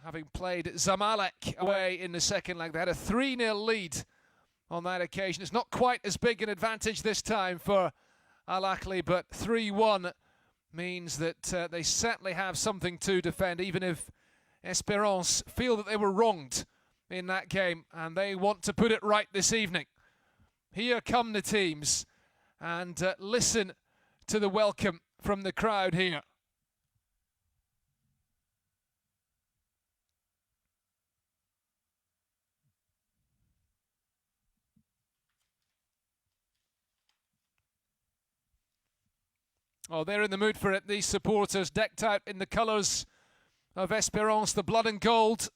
having played Zamalek away in the second leg. They had a 3-0 lead on that occasion. It's not quite as big an advantage this time for Al Ahly, but 3-1 means that they certainly have something to defend, even if Esperance feel that they were wronged in that game and they want to put it right this evening. Here come the teams, and listen to the welcome from the crowd here. Oh, they're in the mood for it, these supporters, decked out in the colours of Esperance, the blood and gold.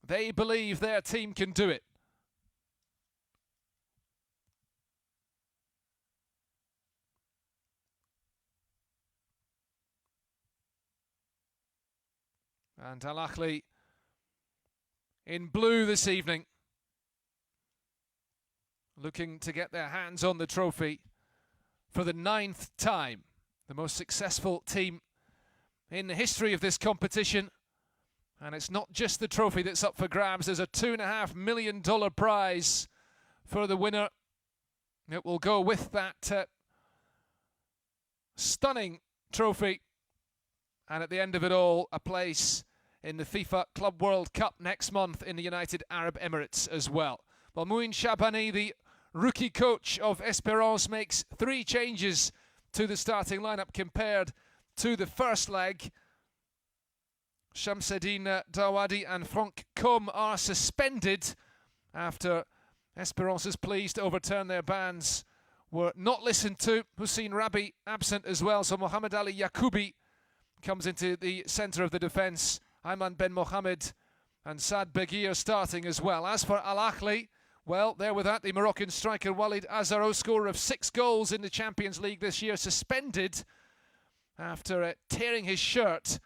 They believe their team can do it. And Al Ahly in blue this evening, looking to get their hands on the trophy for the 9th time. The most successful team in the history of this competition. And it's not just the trophy that's up for grabs. There's a $2.5 million prize for the winner. It will go with that stunning trophy. And at the end of it all, a place in the FIFA Club World Cup next month in the United Arab Emirates as well. Well, Mouin Shabani, the rookie coach of Esperance, makes 3 changes to the starting lineup compared to the first leg. Shamseddine Dawadi and Franck Combe are suspended after Esperance's pleas to overturn their bans were not listened to. Hussein Rabi absent as well, so Mohamed Ali Yacoubi comes into the centre of the defence. Ayman Ben Mohamed and Saad Beguir starting as well. As for Al Ahly, well, they're without the Moroccan striker Walid Azaro, scorer of 6 goals in the Champions League this year, suspended after tearing his shirt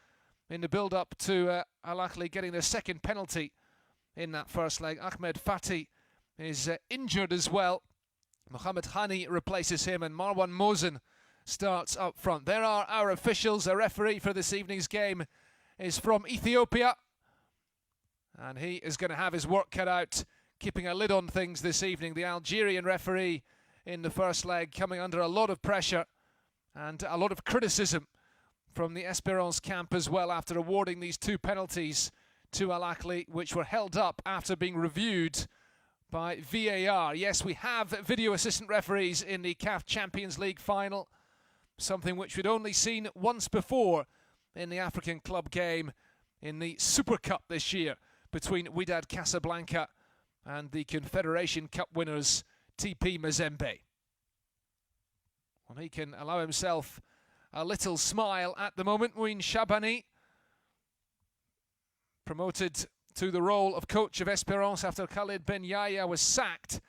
in the build-up to Al Ahly getting their second penalty in that first leg. Ahmed Fatih is injured as well. Mohamed Hani replaces him, and Marwan Mosen starts up front. There are our officials. A referee for this evening's game is from Ethiopia, and he is going to have his work cut out, keeping a lid on things this evening. The Algerian referee in the first leg coming under a lot of pressure and a lot of criticism from the Esperance camp as well after awarding these 2 penalties to Al Ahly, which were held up after being reviewed by VAR. Yes, we have video assistant referees in the CAF Champions League final, something which we'd only seen once before in the African club game in the Super Cup this year between Wydad Casablanca and the Confederation Cup winners TP Mazembe. Well, he can allow himself a little smile at the moment. Mouin Shabani, promoted to the role of coach of Esperance after Khalid Ben Yahya was sacked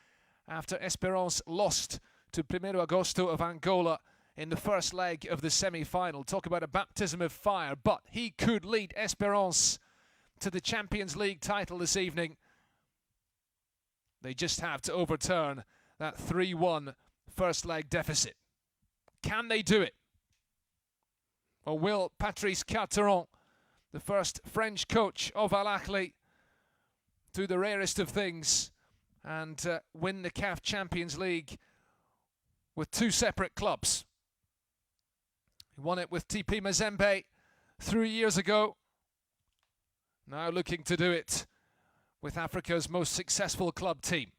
after Esperance lost to 1 Agosto of Angola in the first leg of the semi-final. Talk about a baptism of fire, but he could lead Esperance to the Champions League title this evening. They just have to overturn that 3-1 first leg deficit. Can they do it? Or will Patrice Carteron, the first French coach of Al Ahly, do the rarest of things and win the CAF Champions League with 2 separate clubs? He won it with TP Mazembe 3 years ago. Now looking to do it with Africa's most successful club team.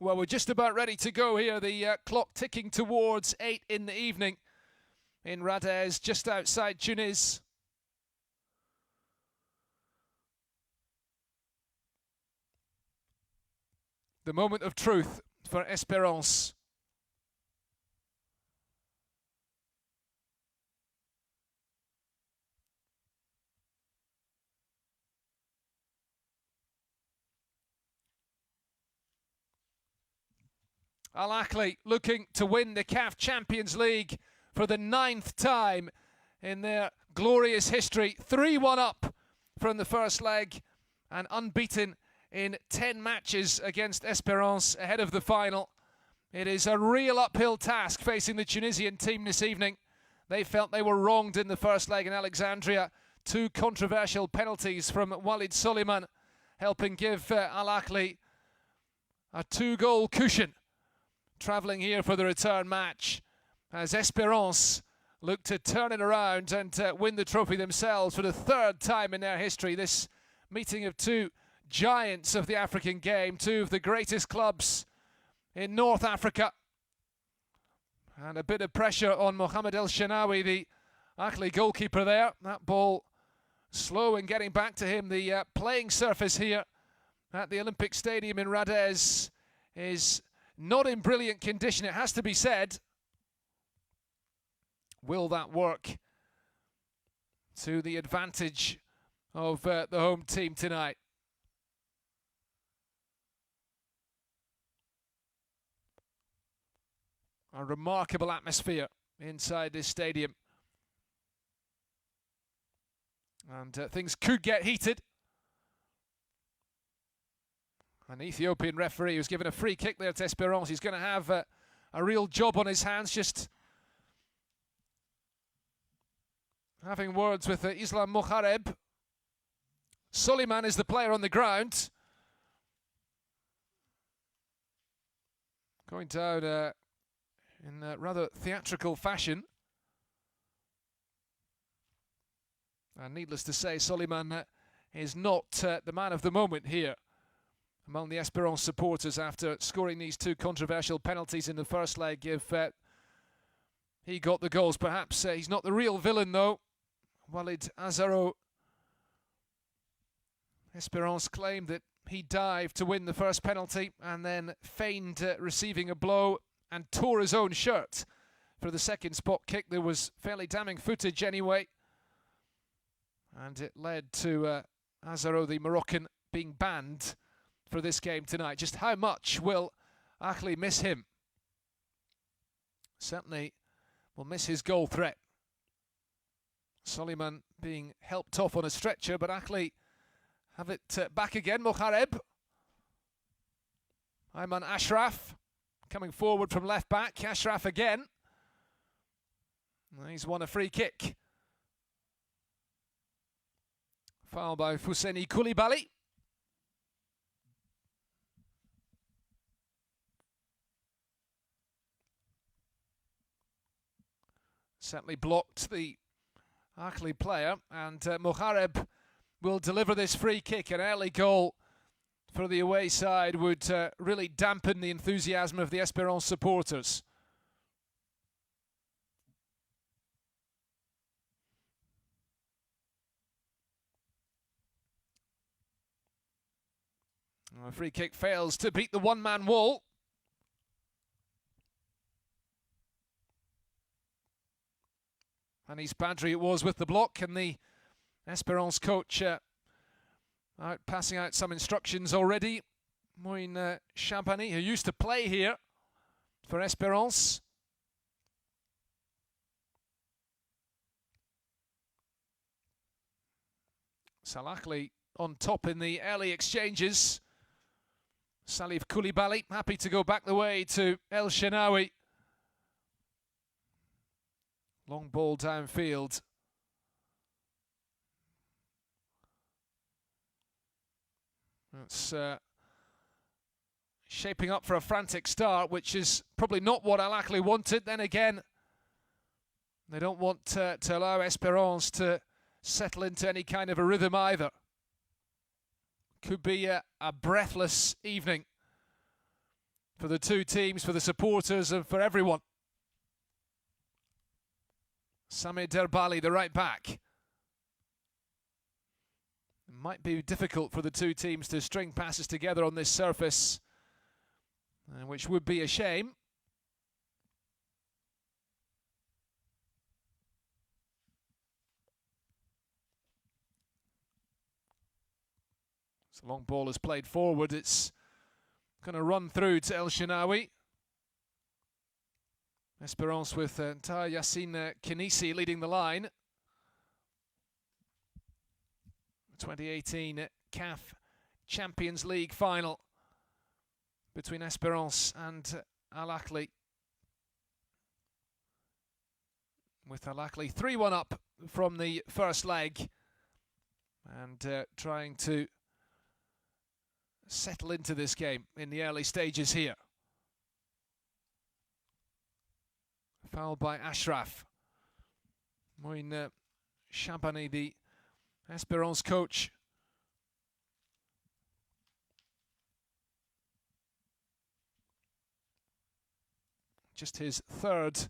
Well, we're just about ready to go here. The clock ticking towards 8 in the evening in Radez, just outside Tunis. The moment of truth for Esperance. Al Ahly looking to win the CAF Champions League for the 9th time in their glorious history. 3-1 up from the first leg and unbeaten in 10 matches against Espérance ahead of the final. It is a real uphill task facing the Tunisian team this evening. They felt they were wronged in the first leg in Alexandria. 2 controversial penalties from Walid Soliman helping give Al Ahly a 2-goal cushion travelling here for the return match as Espérance look to turn it around and win the trophy themselves for the 3rd time in their history. This meeting of 2 giants of the African game, 2 of the greatest clubs in North Africa. And a bit of pressure on Mohamed El Shenawi, the Ahly goalkeeper there. That ball slow in getting back to him. The playing surface here at the Olympic Stadium in Radez is not in brilliant condition, it has to be said. Will that work to the advantage of the home team tonight? A remarkable atmosphere inside this stadium. And things could get heated. An Ethiopian referee who's given a free kick there to Espérance. He's going to have a real job on his hands, just having words with Islam Mokhareb. Soliman is the player on the ground. Going down in a rather theatrical fashion. And needless to say, Soliman is not the man of the moment here among the Espérance supporters after scoring these 2 controversial penalties in the first leg. If he got the goals, perhaps he's not the real villain though. Walid Azaro. Espérance claimed that he dived to win the first penalty and then feigned receiving a blow and tore his own shirt for the second spot kick. There was fairly damning footage anyway. And it led to Azaro, the Moroccan, being banned for this game tonight. Just how much will Ahly miss him? Certainly will miss his goal threat. Soliman being helped off on a stretcher, but Ahly have it back again. Mokhareb. Ayman Ashraf coming forward from left back. Ashraf again. He's won a free kick. Foul by Fousseni Koulibaly. Certainly blocked the Ahly player, and Mokhareb will deliver this free kick. An early goal for the away side would really dampen the enthusiasm of the Espérance supporters. A free kick fails to beat the one-man wall. Anis Badri it was with the block, and the Espérance coach out passing out some instructions already. Moin Chabani, who used to play here for Espérance. Salahli on top in the early exchanges. Salif Koulibaly happy to go back the way to El Shenawi. Long ball downfield. That's shaping up for a frantic start, which is probably not what Al Ahly wanted. Then again, they don't want to allow Espérance to settle into any kind of a rhythm either. Could be a breathless evening for the 2 teams, for the supporters and for everyone. Samir Derbali, the right back. It might be difficult for the 2 teams to string passes together on this surface, which would be a shame. So long ball is played forward. It's going to run through to El Shenawi. Esperance with Taha Yassine Kinisi leading the line. 2018 CAF Champions League final between Esperance and Al Ahly. With Al Ahly 3-1 up from the first leg and trying to settle into this game in the early stages here. Foul by Ashraf. Moin Shabani, the Esperance coach. Just his third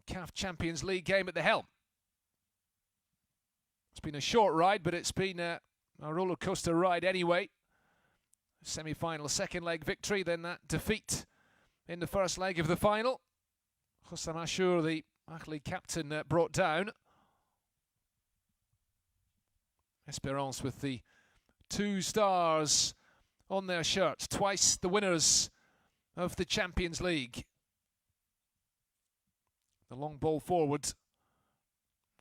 CAF Champions League game at the helm. It's been a short ride, but it's been a roller coaster ride anyway. Semi-final, second leg victory, then that defeat in the first leg of the final. Hussam Ashur, the Ahly captain, brought down. Esperance with the 2 stars on their shirts, twice the winners of the Champions League. The long ball forward,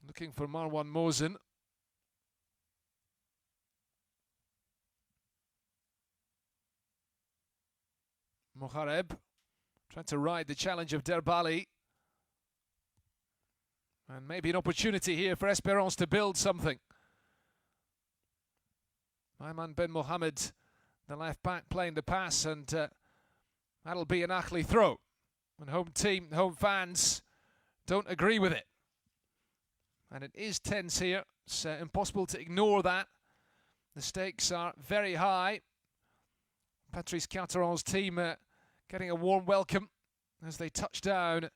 looking for Marwan Mosen. Mohareb trying to ride the challenge of Derbali. And maybe an opportunity here for Esperance to build something. Ayman Ben Mohamed, the left back, playing the pass, and that'll be an Ahly throw. And home fans don't agree with it. And it is tense here. It's impossible to ignore that. The stakes are very high. Patrice Carteron's team getting a warm welcome as they touch down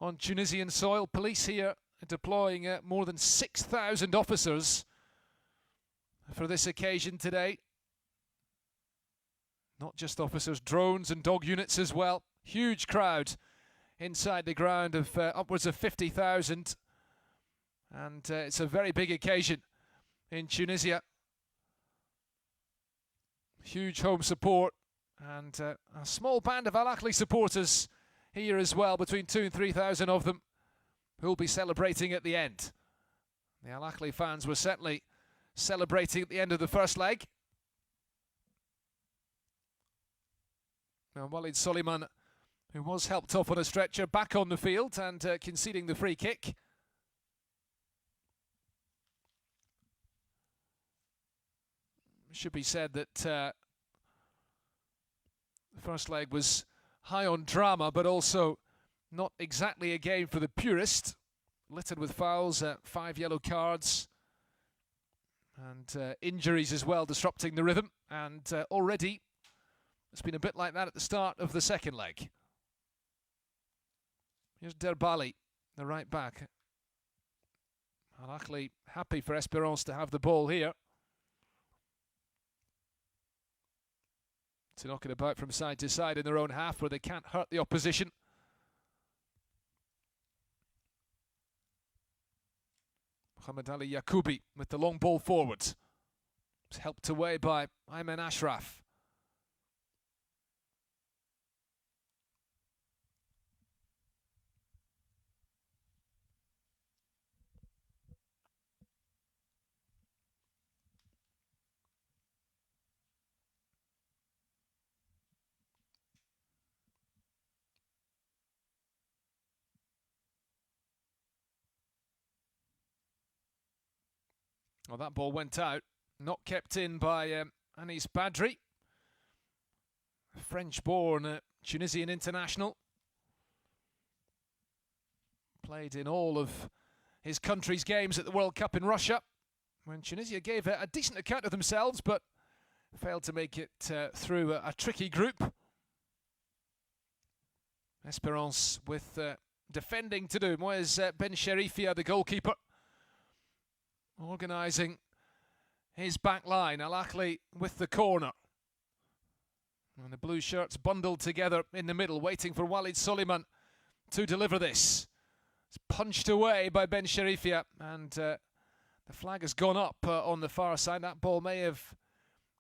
on Tunisian soil. Police here deploying more than 6,000 officers for this occasion today. Not just officers, drones and dog units as well. Huge crowd inside the ground of upwards of 50,000. And it's a very big occasion in Tunisia. Huge home support and a small band of Al Ahly supporters here as well, between 2,000 and 3,000 of them, who will be celebrating at the end. The Al Ahly fans were certainly celebrating at the end of the first leg. Now Walid Soliman, who was helped off on a stretcher, back on the field and conceding the free kick. It should be said that the first leg was high on drama, but also not exactly a game for the purist. Littered with fouls, 5 yellow cards, and injuries as well, disrupting the rhythm. And already it's been a bit like that at the start of the second leg. Here's Derbali, the right back. Al Ahly happy for Esperance to have the ball here. To knock it about from side to side in their own half where they can't hurt the opposition. Mohamed Ali Yacoubi with the long ball forward. It's helped away by Ayman Ashraf. Well, that ball went out, not kept in by Anis Badri, French-born Tunisian international. Played in all of his country's games at the World Cup in Russia, when Tunisia gave a decent account of themselves, but failed to make it through a tricky group. Esperance with defending to do. Moez Ben Sherifia, the goalkeeper, organising his back line. Al Ahly with the corner. And the blue shirts bundled together in the middle, waiting for Walid Soliman to deliver this. It's punched away by Ben Sherifia, and the flag has gone up on the far side. That ball may have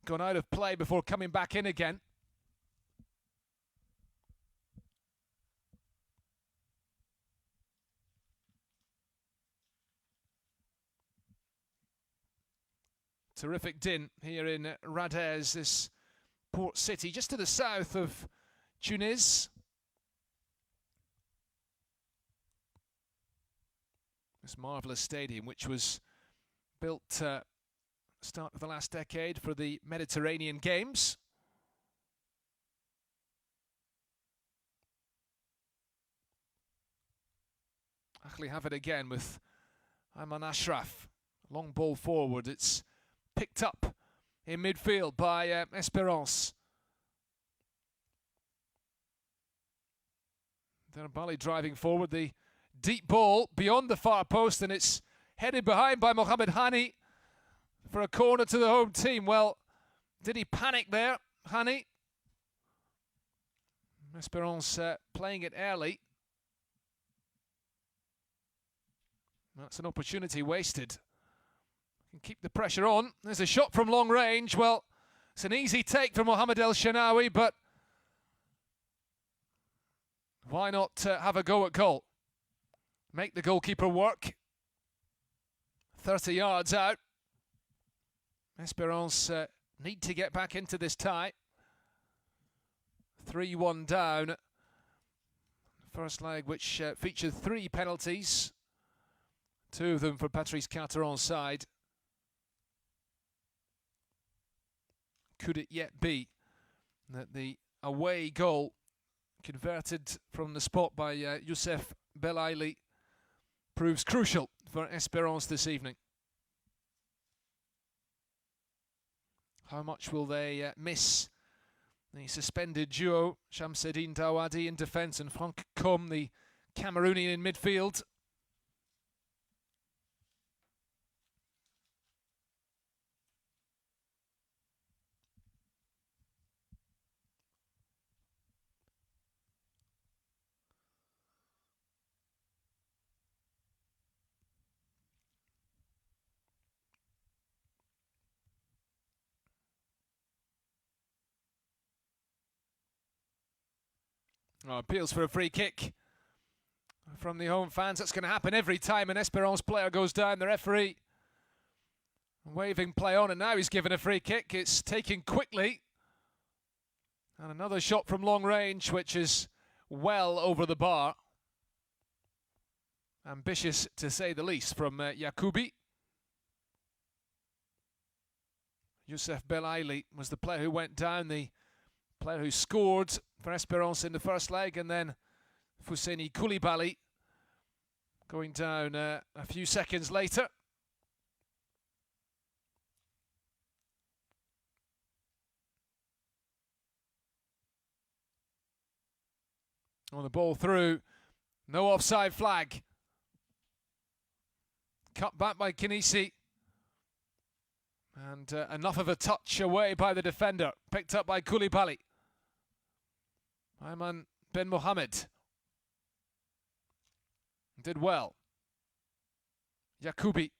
gone out of play before coming back in again. Terrific din here in Radez, this port city just to the south of Tunis. This marvellous stadium, which was built start of the last decade for the Mediterranean Games. Actually have it again with Ayman Ashraf. Long ball forward. It's picked up in midfield by Esperance. Derbali driving forward, the deep ball beyond the far post, and it's headed behind by Mohamed Hani for a corner to the home team. Well, did he panic there, Hani? Esperance playing it early. That's an opportunity wasted. Can keep the pressure on. There's a shot from long range. Well, it's an easy take for Mohamed El Shenawi, but why not have a go at goal? Make the goalkeeper work. 30 yards out. Esperance need to get back into this tie. 3-1 down. First leg, which featured 3 penalties. 2 of them for Patrice Carteron's side. Could it yet be that the away goal converted from the spot by Youssef Belaili proves crucial for Esperance this evening? How much will they miss the suspended duo, Shamseddine Dawadi in defence and Franck Com, the Cameroonian, in midfield? Oh, appeals for a free kick from the home fans. That's going to happen every time an Esperance player goes down. The referee waving play on, and now he's given a free kick. It's taken quickly. And another shot from long range, which is well over the bar. Ambitious, to say the least, from Yacoubi. Youssef Belaili was the player who went down, the player who scored for Esperance in the first leg, and then Fousseni Koulibaly going down a few seconds later. On the ball through, no offside flag. Cut back by Kinisi. And enough of a touch away by the defender. Picked up by Koulibaly. Ayman Ben Mohamed did well. Yacoubi.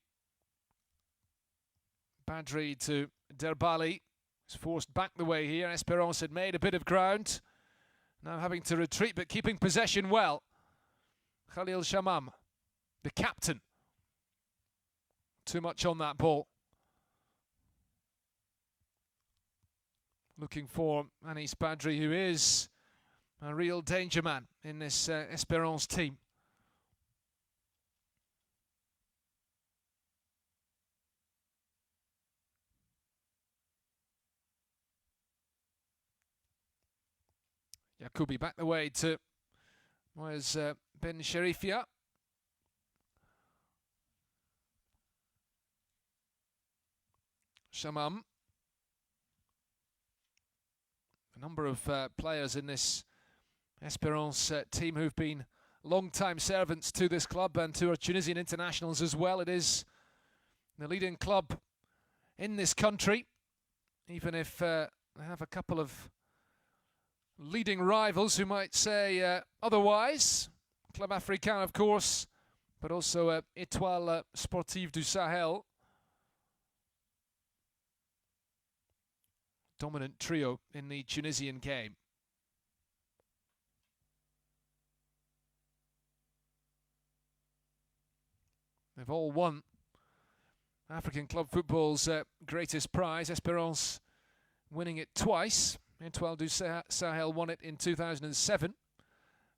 Badri to Derbali. He's forced back the way here. Esperance had made a bit of ground. Now having to retreat, but keeping possession well. Khalil Shamam, the captain. Too much on that ball. Looking for Anis Badri, who is a real danger man in this Esperance team. Yacoubi back the way to Moez Ben Sherifia. Shamam. A number of players in this Esperance team who've been long-time servants to this club and to our Tunisian internationals as well. It is the leading club in this country, even if they have a couple of leading rivals who might say otherwise. Club Africain, of course, but also Étoile Sportive du Sahel. Dominant trio in the Tunisian game. They've all won African club football's greatest prize. Espérance winning it twice. Étoile du Sahel won it in 2007.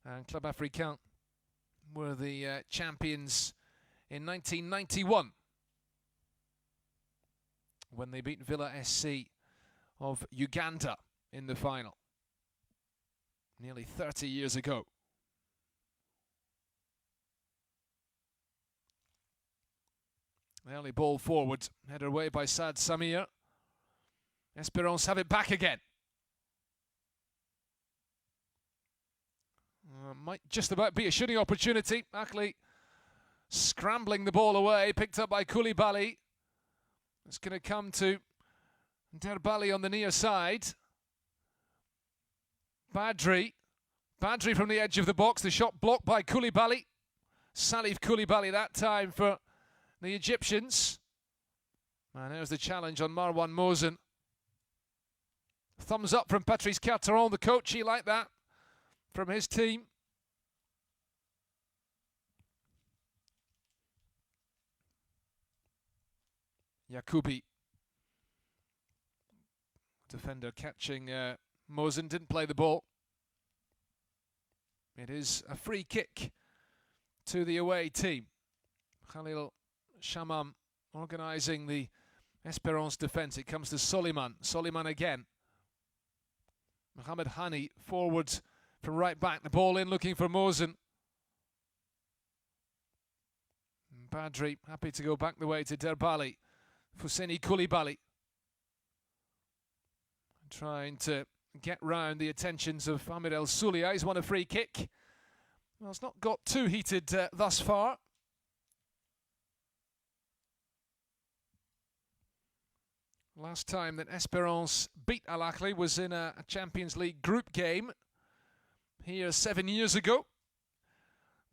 And Club Africain were the champions in 1991 when they beat Villa SC of Uganda in the final, nearly 30 years ago. The early ball forward, headed away by Saad Samir. Espérance have it back again. Might just about be a shooting opportunity. Akli scrambling the ball away, picked up by Koulibaly. It's going to come to Derbali on the near side. Badri from the edge of the box. The shot blocked by Koulibaly. Salif Koulibaly that time for the Egyptians. And there's the challenge on Marwan Mosen. Thumbs up from Patrice Carteron, the coach. He liked that from his team. Yakubi, defender catching Mosen, didn't play the ball. It is a free kick to the away team. Khalil Shamam organising the Espérance defence. It comes to Soliman. Soliman again. Mohamed Hani forward from right back. The ball in, looking for Mosen. Badri happy to go back the way to Derbali. Fousseni Koulibaly trying to get round the attentions of Ahmed El Soulia. He's won a free kick. Well, it's not got too heated thus far. Last time that Espérance beat Al Ahly was in a Champions League group game here 7 years ago.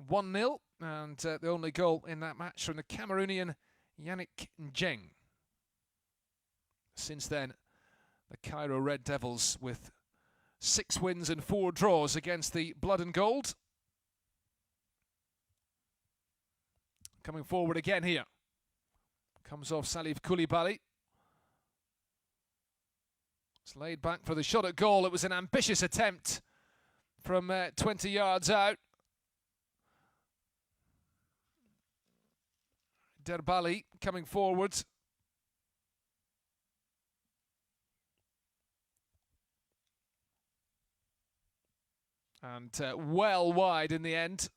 1-0, and the only goal in that match from the Cameroonian Yannick Njeng. Since then, the Cairo Red Devils with 6 wins and 4 draws against the Blood and Gold. Coming forward again here. Comes off Salif Koulibaly. It's laid back for the shot at goal. It was an ambitious attempt from 20 yards out. Derbali coming forward. And well wide in the end.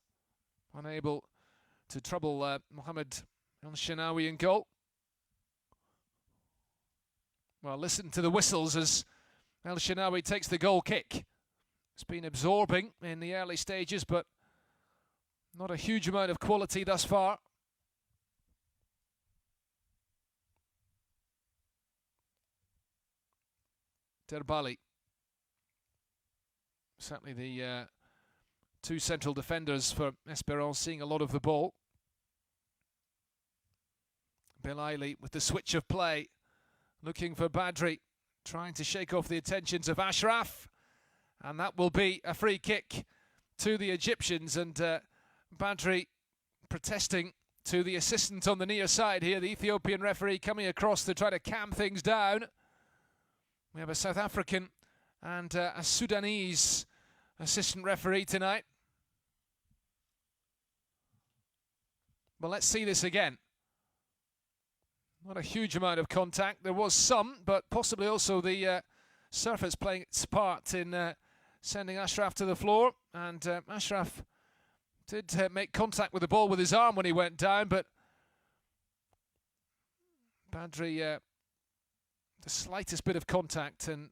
Unable to trouble Mohamed El Shenawi in goal. Well, listen to the whistles as El Shenawi takes the goal kick. It's been absorbing in the early stages, but not a huge amount of quality thus far. Derbali. Certainly the 2 central defenders for Espérance seeing a lot of the ball. Belaili with the switch of play. Looking for Badri, trying to shake off the attentions of Ashraf. And that will be a free kick to the Egyptians. And Badri protesting to the assistant on the near side here. The Ethiopian referee coming across to try to calm things down. We have a South African and a Sudanese assistant referee tonight. Well, let's see this again. Not a huge amount of contact. There was some, but possibly also the surface playing its part in sending Ashraf to the floor. And Ashraf did make contact with the ball with his arm when he went down, but Badri, the slightest bit of contact, and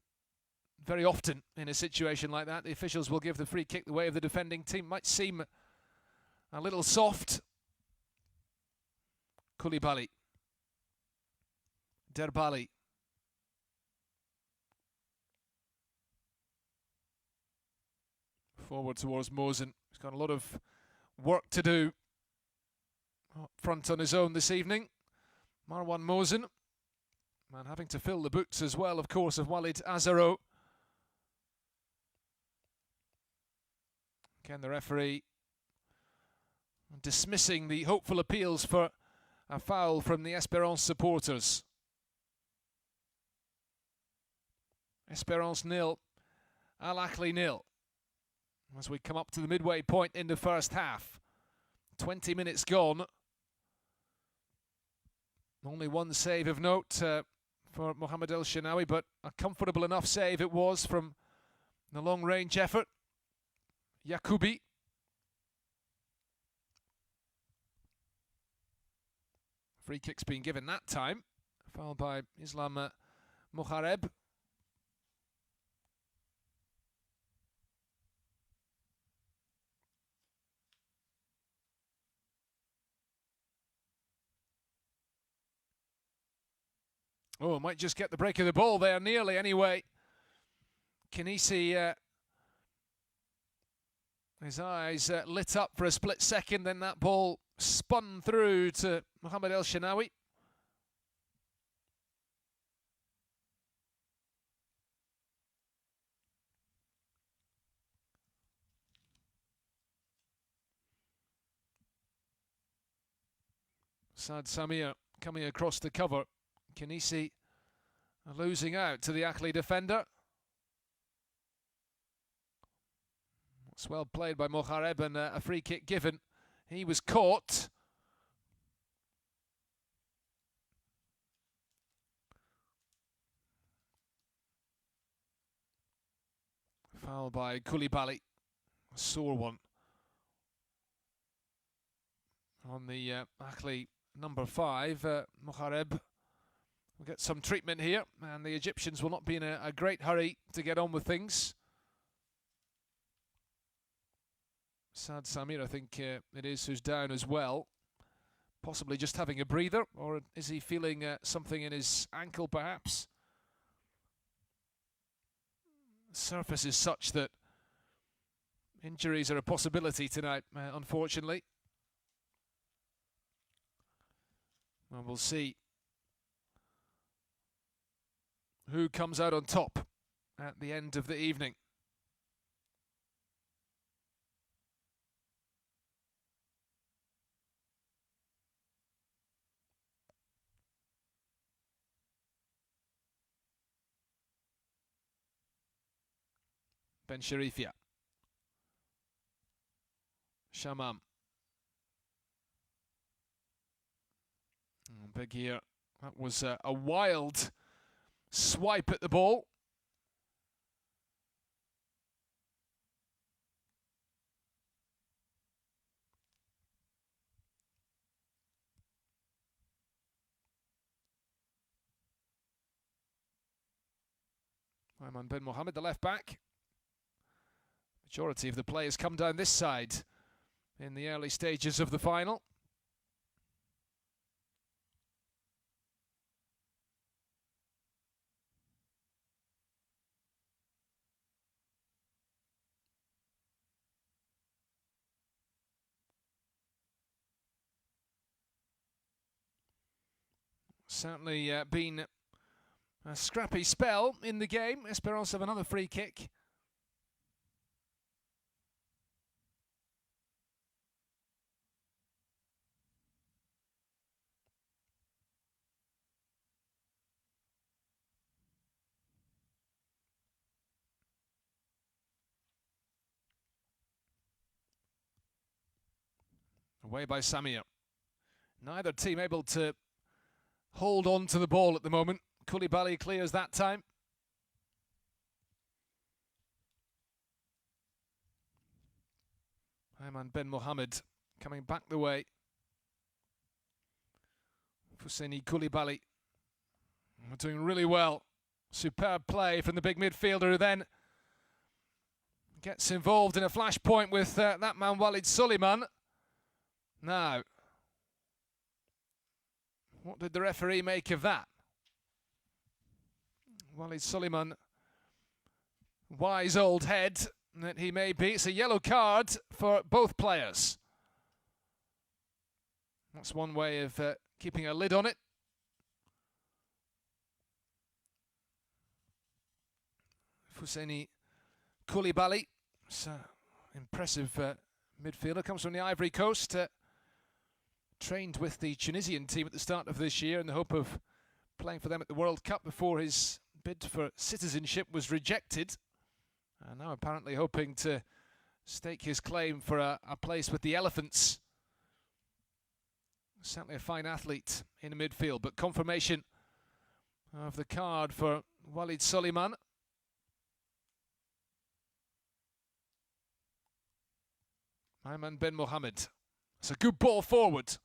very often in a situation like that, the officials will give the free kick the way of the defending team. Might seem a little soft. Koulibaly. Derbali. Forward towards Mosen. He's got a lot of work to do up front on his own this evening. Marwan Mosen. And having to fill the boots as well, of course, of Walid Azaro. Again, the referee dismissing the hopeful appeals for a foul from the Espérance supporters. Espérance 0, Al Ahly 0. As we come up to the midway point in the first half. 20 minutes gone. Only one save of note for Mohamed El Shenawi, but a comfortable enough save it was from the long-range effort. Yacoubi. Free kick's been given that time. Foul by Islam Mohareb. Oh, might just get the break of the ball there, nearly anyway. Kinisi, his eyes lit up for a split second, then that ball spun through to Mohamed El Shenawi. Saad Samir coming across the cover. Kinisi losing out to the Ahly defender. It's well played by Mohareb, and a free kick given. He was caught. Foul by Koulibaly. A sore one on the Ahly number 5, Mohareb. We'll get some treatment here, and the Egyptians will not be in a great hurry to get on with things. Saad Samir, I think it is, who's down as well. Possibly just having a breather, or is he feeling something in his ankle perhaps? The surface is such that injuries are a possibility tonight, unfortunately. Well, we'll see who comes out on top at the end of the evening. Ben Sharifia. Shamam. Big here. That was a wild swipe at the ball. Ayman Ben Mohamed, the left back. Majority of the players come down this side in the early stages of the final. Certainly been a scrappy spell in the game. Espérance have another free kick. Away by Samir. Neither team able to hold on to the ball at the moment. Koulibaly clears that time. Ayman Ben Mohamed coming back the way. Fousseni Koulibaly doing really well. Superb play from the big midfielder, who then gets involved in a flashpoint with that man Walid Suleiman. Now, what did the referee make of that? Walid Suleiman, wise old head that he may be. It's a yellow card for both players. That's one way of keeping a lid on it. Fousseni Koulibaly, impressive midfielder, comes from the Ivory Coast. trained with the Tunisian team at the start of this year in the hope of playing for them at the World Cup before his bid for citizenship was rejected. And now apparently hoping to stake his claim for a place with the Elephants. Certainly a fine athlete in the midfield, but confirmation of the card for Walid Soliman. Ayman Ben Mohamed. It's a good ball forward.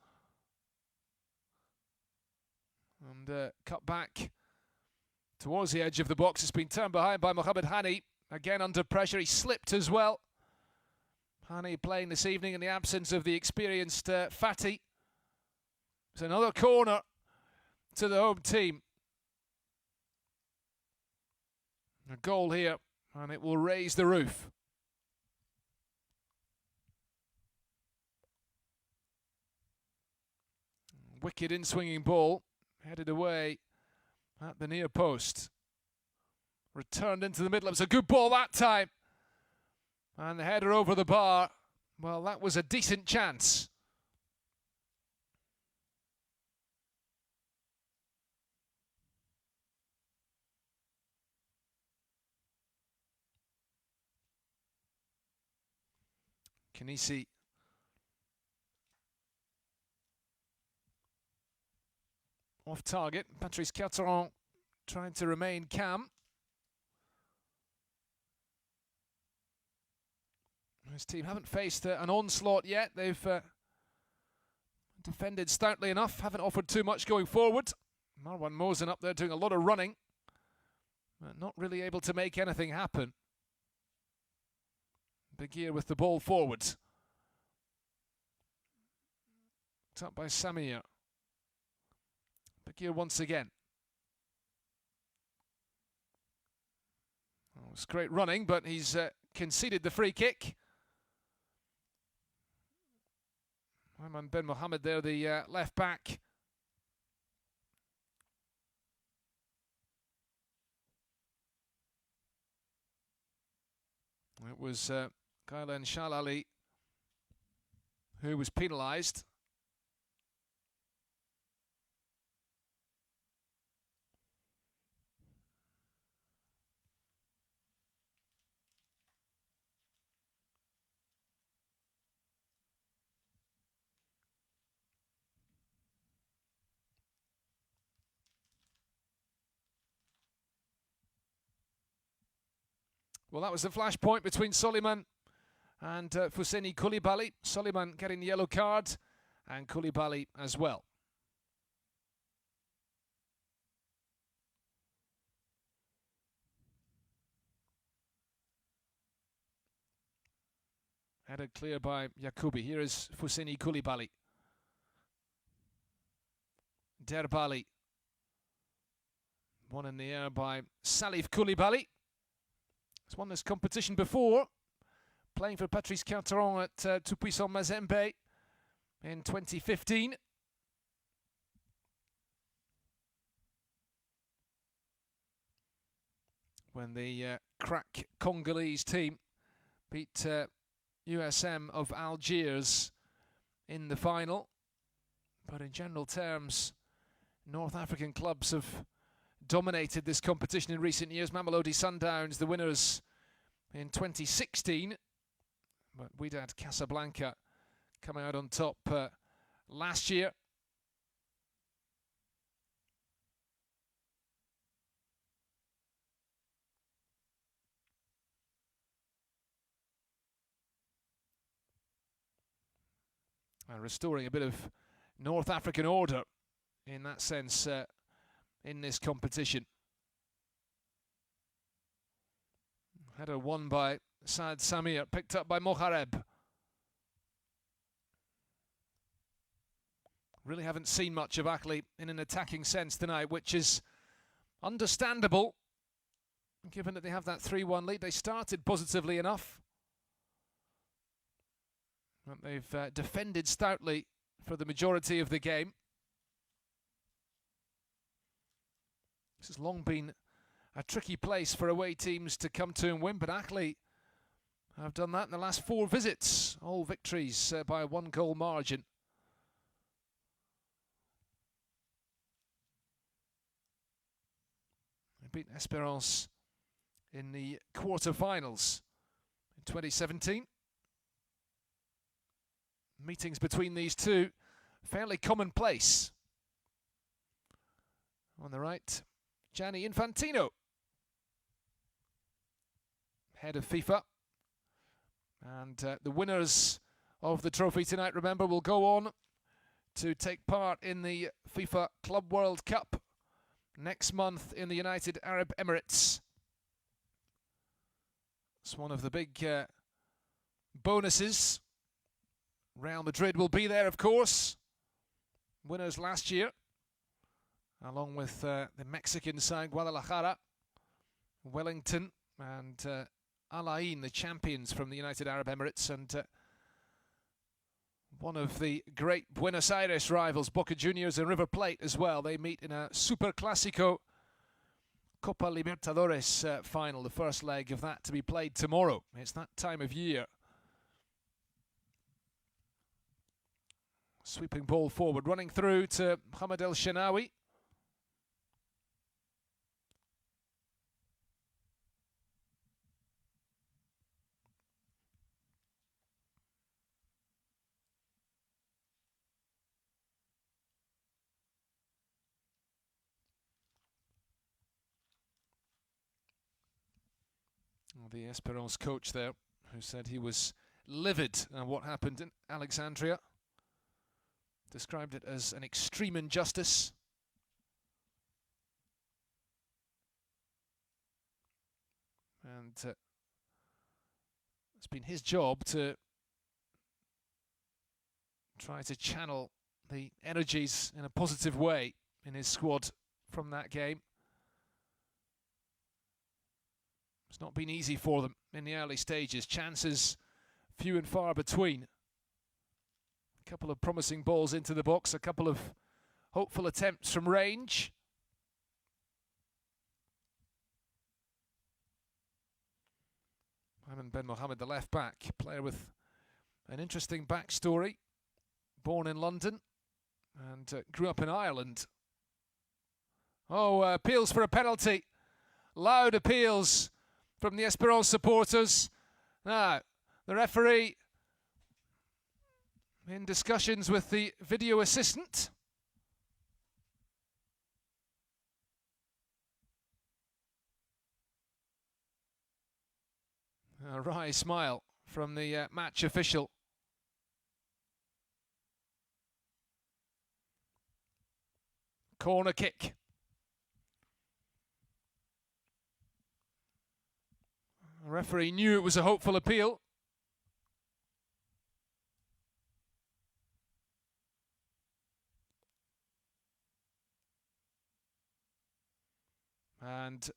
And cut back towards the edge of the box. It's been turned behind by Mohamed Hani. Again under pressure. He slipped as well. Hani playing this evening in the absence of the experienced Fatty. It's another corner to the home team. A goal here, and it will raise the roof. Wicked in-swinging ball, headed away at the near post. Returned into the middle. It was a good ball that time. And the header over the bar. Well, that was a decent chance. Kenisi off target. Patrice Carteron trying to remain calm. His team haven't faced an onslaught yet. They've defended stoutly enough, haven't offered too much going forward. Marwan Mosen up there doing a lot of running, but not really able to make anything happen. Beguir with the ball forward. It's up by Samir. Beguir once again. Oh, it's great running, but he's conceded the free kick. Ayman Ben Mohamed there, the left back. It was Kailan Shalali who was penalised. Well, that was the flashpoint between Soliman and Fousseni Koulibaly. Soliman getting the yellow card and Koulibaly as well. Headed clear by Yacoubi. Here is Fousseni Koulibaly. Derbali. One in the air by Salif Koulibaly. He's won this competition before, playing for Patrice Carteron at Tout-Puissant Mazembe in 2015. When the crack Congolese team beat USM of Algiers in the final. But in general terms, North African clubs have dominated this competition in recent years. Mamelodi Sundowns, the winners in 2016. But Wydad Casablanca coming out on top last year. And restoring a bit of North African order in that sense in this competition. Header won by Saad Samir, picked up by Mohareb. Really haven't seen much of Akli in an attacking sense tonight, which is understandable, given that they have that 3-1 lead. They started positively enough, but they've defended stoutly for the majority of the game. This has long been a tricky place for away teams to come to and win, but Akli have done that in the last 4 visits. All victories by a 1-goal margin. They beat Esperance in the quarter-finals in 2017. Meetings between these two, fairly commonplace. On the right, Gianni Infantino, head of FIFA. And the winners of the trophy tonight, remember, will go on to take part in the FIFA Club World Cup next month in the United Arab Emirates. It's one of the big bonuses. Real Madrid will be there, of course. Winners last year, along with the Mexican side, Guadalajara, Wellington, and Al Ain, the champions from the United Arab Emirates, and one of the great Buenos Aires rivals, Boca Juniors and River Plate as well. They meet in a Super Clásico Copa Libertadores final, the first leg of that to be played tomorrow. It's that time of year. Sweeping ball forward, running through to Mohamed El Shenawi. The Esperance coach there, who said he was livid at what happened in Alexandria, described it as an extreme injustice. And it's been his job to try to channel the energies in a positive way in his squad from that game. It's not been easy for them in the early stages. Chances few and far between. A couple of promising balls into the box, a couple of hopeful attempts from range. Ayman Ben Mohamed, the left back, player with an interesting backstory. Born in London and grew up in Ireland. Oh, appeals for a penalty. Loud appeals from the Esperance supporters. Now, the referee in discussions with the video assistant. A wry smile from the match official. Corner kick. The referee knew it was a hopeful appeal. And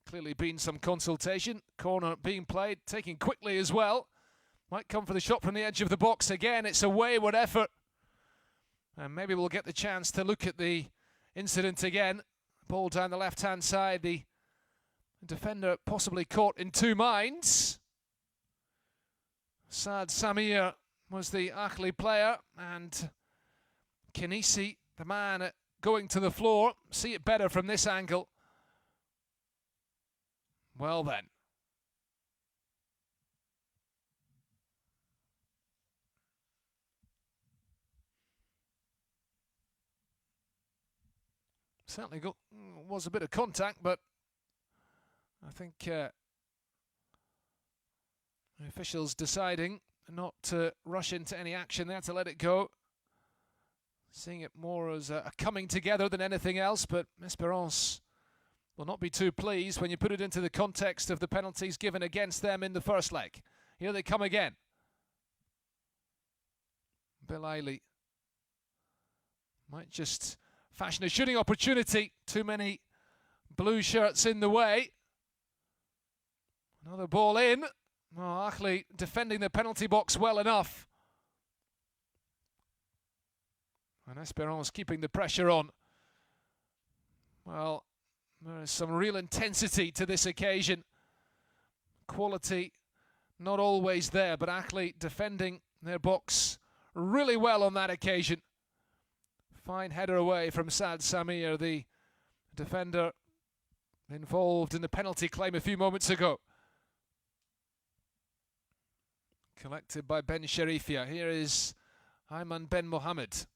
clearly been some consultation. Corner being played, taken quickly as well. Might come for the shot from the edge of the box again. It's a wayward effort. And maybe we'll get the chance to look at the incident again. Ball down the left-hand side. The defender possibly caught in two minds. Saad Samir was the Ahly player, and Kenisi, the man going to the floor. See it better from this angle. Well then. Certainly was a bit of contact, but I think the officials deciding not to rush into any action there, to let it go. Seeing it more as a coming together than anything else, but Esperance will not be too pleased when you put it into the context of the penalties given against them in the first leg. Here they come again. Belaili might just fashion a shooting opportunity. Too many blue shirts in the way. Another ball in. Oh, Ahly defending the penalty box well enough. And Esperance keeping the pressure on. Well, there is some real intensity to this occasion. Quality not always there, but Ahly defending their box really well on that occasion. Fine header away from Saad Samir, the defender involved in the penalty claim a few moments ago. Collected by Ben Sherifia. Here is Ayman Ben Mohamed.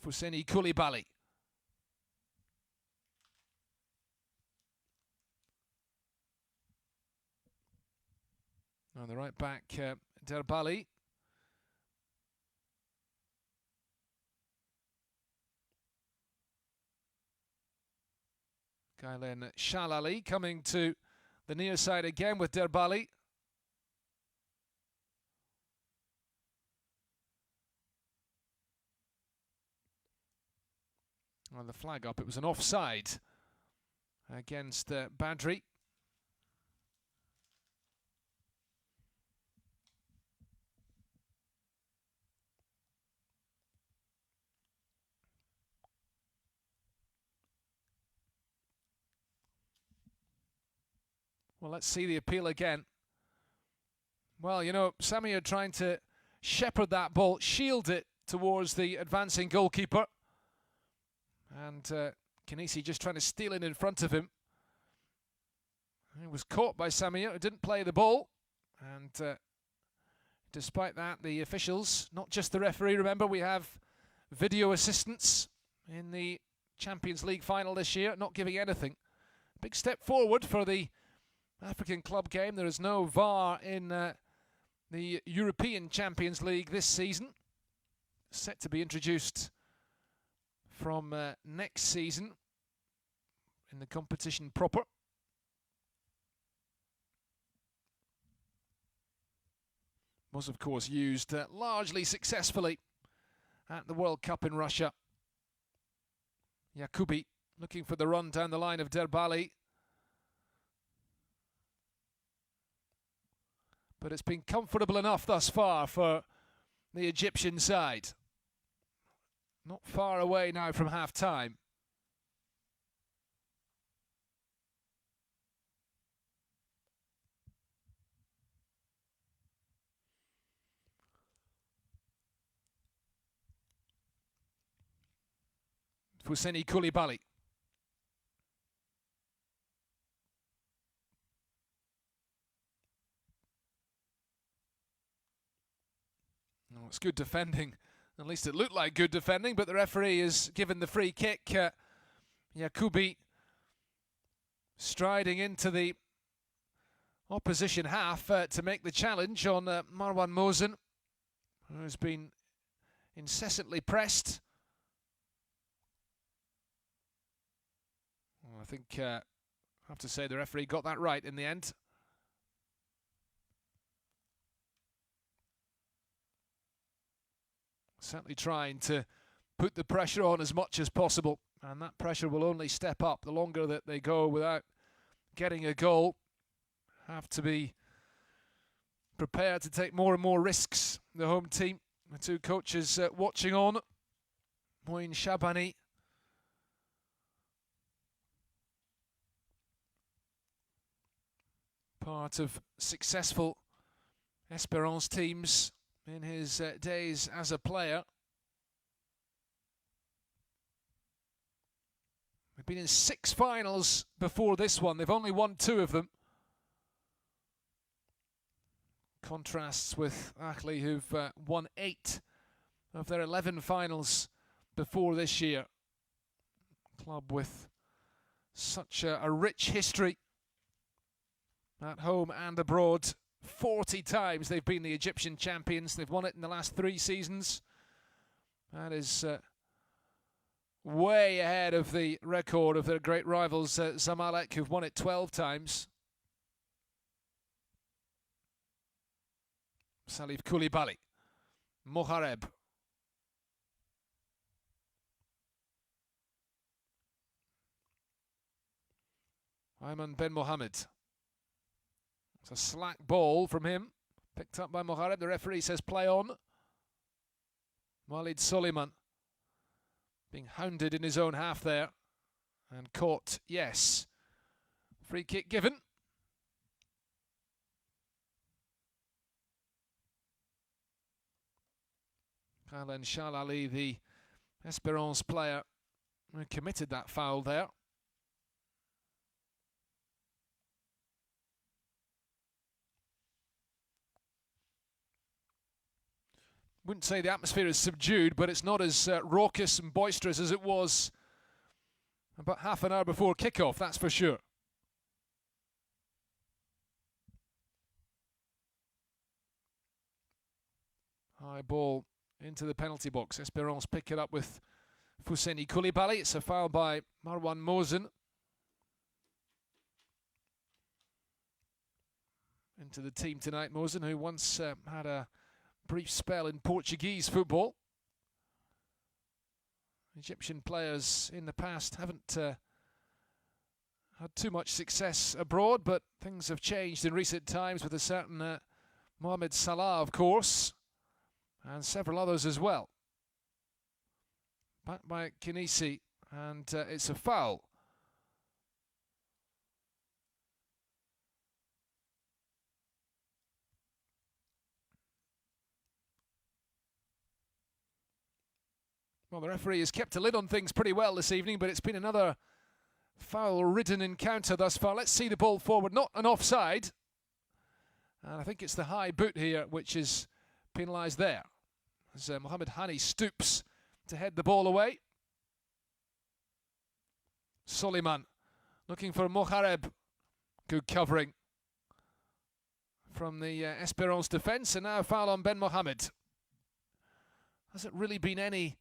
Fousseni Koulibaly. On the right back, Derbali. Gailen Shalali coming to the near side again with Derbali. On the flag up, it was an offside against Badri. Well, let's see the appeal again. Well, you know, Samir trying to shepherd that ball, shield it towards the advancing goalkeeper. And Kinesi just trying to steal it in front of him. He was caught by Samir, who didn't play the ball. And despite that, the officials, not just the referee, remember we have video assistants in the Champions League final this year, not giving anything. Big step forward for the African club game. There is no VAR in the European Champions League this season. Set to be introduced from next season in the competition proper. Was of course used largely successfully at the World Cup in Russia. Yakubi looking for the run down the line of Derbali. But it's been comfortable enough thus far for the Egyptian side. Not far away now from half-time. Fousseni Koulibaly. Oh, it's good defending. At least it looked like good defending, but the referee has given the free kick. Yakubi striding into the opposition half to make the challenge on Marwan Mosen, who has been incessantly pressed. Well, I think I have to say the referee got that right in the end. Certainly trying to put the pressure on as much as possible, and that pressure will only step up the longer that they go without getting a goal. Have to be prepared to take more and more risks. The home team, the two coaches watching on. Moin Shabani. Part of successful Espérance teams in his days as a player. They've been in 6 finals before this one. They've only won 2 of them. Contrasts with Ahly, who've won 8 of their 11 finals before this year. Club with such a rich history at home and abroad. 40 times they've been the Egyptian champions. They've won it in the last 3 seasons. That is way ahead of the record of their great rivals Zamalek, who've won it 12 times. Salif Koulibaly, Mohareb. Ayman Ben Mohamed. It's a slack ball from him, picked up by Mohareb. The referee says play on. Walid Soliman being hounded in his own half there and caught, yes. Free kick given. Gailen Shalali, the Espérance player, committed that foul there. Wouldn't say the atmosphere is subdued, but it's not as raucous and boisterous as it was about half an hour before kickoff, that's for sure. High ball into the penalty box. Esperance pick it up with Fousseni Koulibaly. It's a foul by Marwan Mosen. Into the team tonight, Mosen, who once had a brief spell in Portuguese football. Egyptian players in the past haven't had too much success abroad, but things have changed in recent times with a certain Mohamed Salah, of course, and several others as well. Back by Kinisi, and it's a foul. Well, the referee has kept a lid on things pretty well this evening, but it's been another foul-ridden encounter thus far. Let's see the ball forward, not an offside. And I think it's the high boot here which is penalised there. As Mohamed Hani stoops to head the ball away. Soliman looking for Mohareb. Good covering from the Esperance defence, and now a foul on Ben Mohamed. Hasn't really been any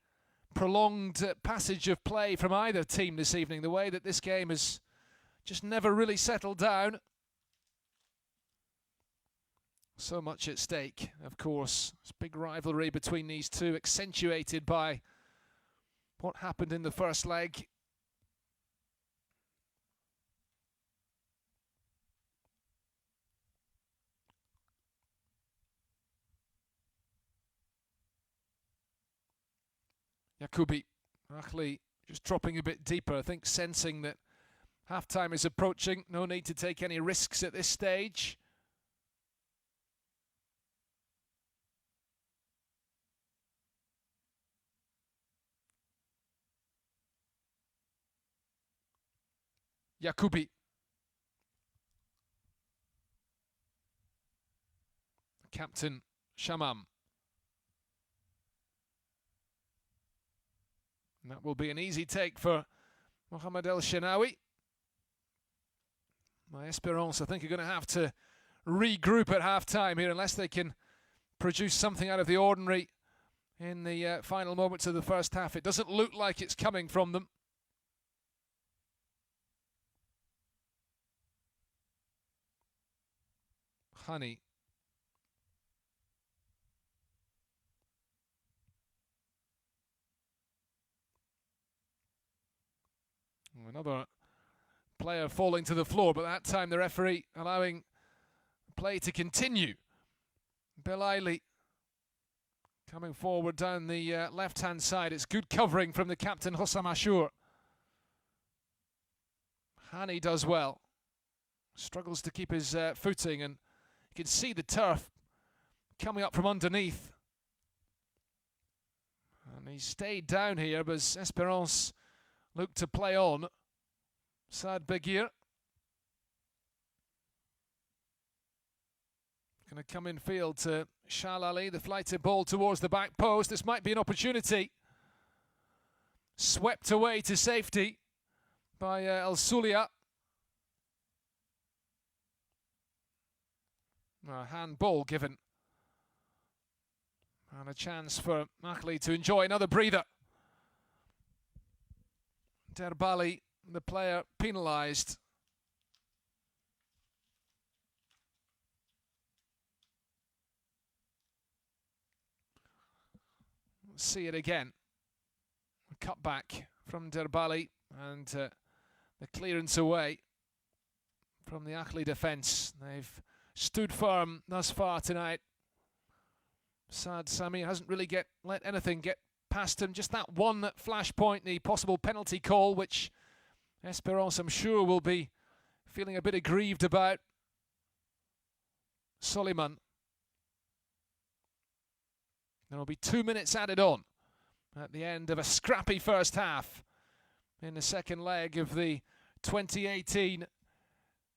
prolonged passage of play from either team this evening, the way that this game has just never really settled down. So much at stake, of course. It's big rivalry between these two, accentuated by what happened in the first leg. Yakubi, Achli just dropping a bit deeper, I think sensing that half-time is approaching. No need to take any risks at this stage. Yakubi. Captain Shamam. And that will be an easy take for Mohamed El Shenawi. My Esperance, I think, are going to have to regroup at half-time here unless they can produce something out of the ordinary in the final moments of the first half. It doesn't look like it's coming from them. Hani. Another player falling to the floor, but that time the referee allowing play to continue. Belaili coming forward down the left-hand side. It's good covering from the captain, Hossam Ashour. Hani does well. Struggles to keep his footing, and you can see the turf coming up from underneath. And he stayed down here, but Esperance looked to play on. Saad Begir. Going to come in field to Shalali. The flighted ball towards the back post. This might be an opportunity. Swept away to safety by El Soulia. A handball given. And a chance for Achli to enjoy another breather. Derbali, the player, penalised. See it again. A cut back from Derbali, and the clearance away from the Achli defence. They've stood firm thus far tonight. Saad Sami hasn't really let anything get past him. Just that one flashpoint, the possible penalty call, which Esperance, I'm sure, will be feeling a bit aggrieved about. Soliman. There will be 2 minutes added on at the end of a scrappy first half. in the second leg of the 2018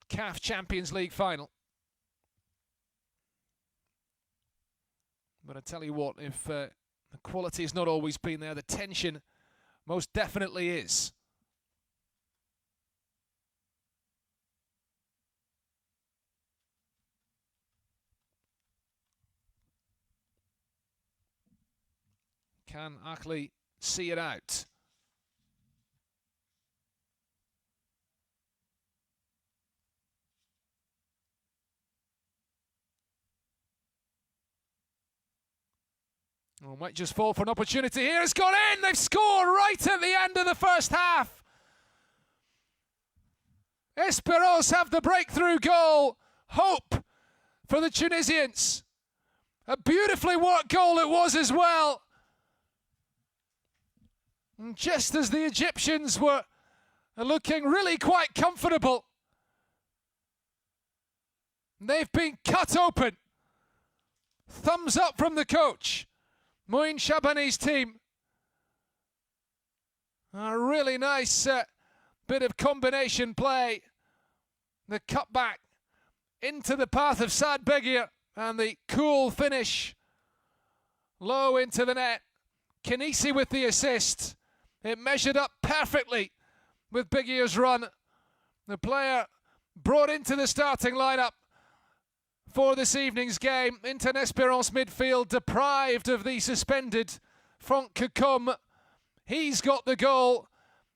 CAF Champions League final. But I tell you what, if the quality has not always been there, the tension most definitely is. Can Ackley see it out? Oh, might just fall for an opportunity here. It's gone in. They've scored right at the end of the first half. Esperance have the breakthrough goal. Hope for the Tunisians. A beautifully worked goal it was as well. And just as the Egyptians were looking really quite comfortable, they've been cut open. Thumbs up from the coach. Moin Shabani's team. A really nice bit of combination play. The cutback into the path of Saad Beguir and the cool finish low into the net. Kinisi with the assist. It measured up perfectly with Beguir's run. The player brought into the starting lineup for this evening's game. Into Esperance midfield, deprived of the suspended Franck Koukoum. He's got the goal,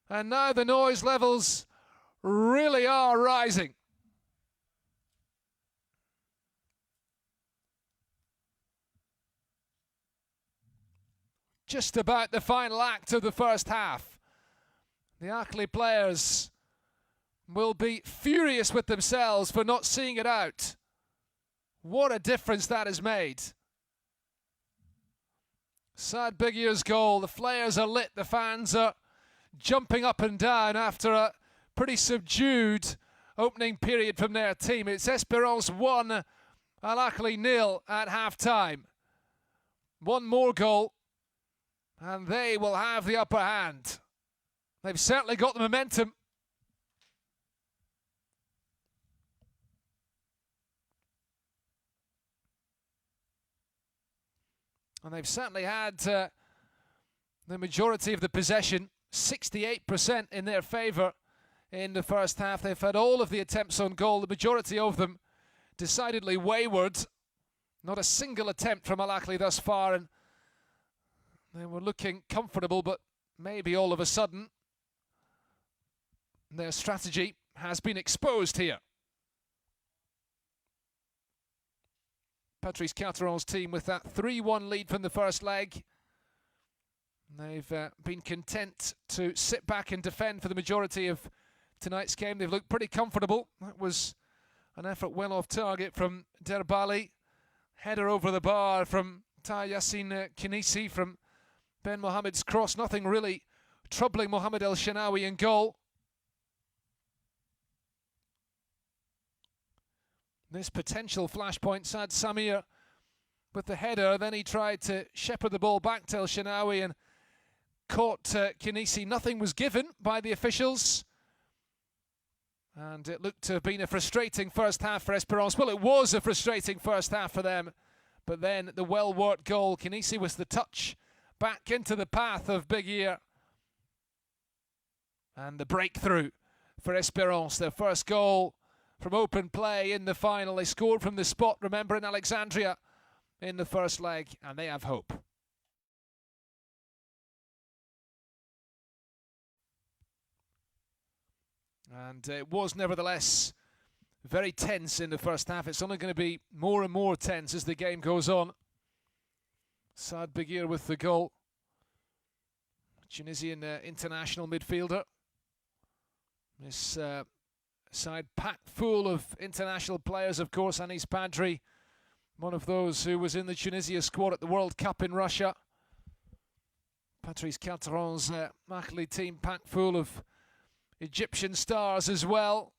and now the noise levels really are rising. Just about the final act of the first half. The Ackley players will be furious with themselves for not seeing it out. What a difference that has made. Saad Beguir's goal. The flares are lit. The fans are jumping up and down after a pretty subdued opening period from their team. It's Esperance 1, Al Ackley 0 at half-time. One more goal, and they will have the upper hand. They've certainly got the momentum. And they've certainly had the majority of the possession, 68% in their favour in the first half. They've had all of the attempts on goal, the majority of them decidedly wayward. Not a single attempt from Al Ackley thus far, and they were looking comfortable, but maybe all of a sudden their strategy has been exposed here. Patrice Carteron's team with that 3-1 lead from the first leg. They've been content to sit back and defend for the majority of tonight's game. They've looked pretty comfortable. That was an effort well off target from Derbali. Header over the bar from Taha Yassin Kinisi from Ben Mohamed's cross. Nothing really troubling Mohamed El Shenawi in goal. This potential flashpoint, Saad Samir with the header. Then he tried to shepherd the ball back to El Shenawi and caught Kinisi. Nothing was given by the officials. And it looked to have been a frustrating first half for Esperance. Well, it was a frustrating first half for them. But then the well-worked goal. Kinisi was the touch back into the path of Beguir. And the breakthrough for Esperance. Their first goal from open play in the final. They scored from the spot, remember, in Alexandria in the first leg, and they have hope. And it was nevertheless very tense in the first half. It's only going to be more and more tense as the game goes on. Saad Beguir with the goal. Tunisian international midfielder. This side packed full of international players, of course. Anis Badri, one of those who was in the Tunisia squad at the World Cup in Russia. Patrice Carteron's Ackley team packed full of Egyptian stars as well.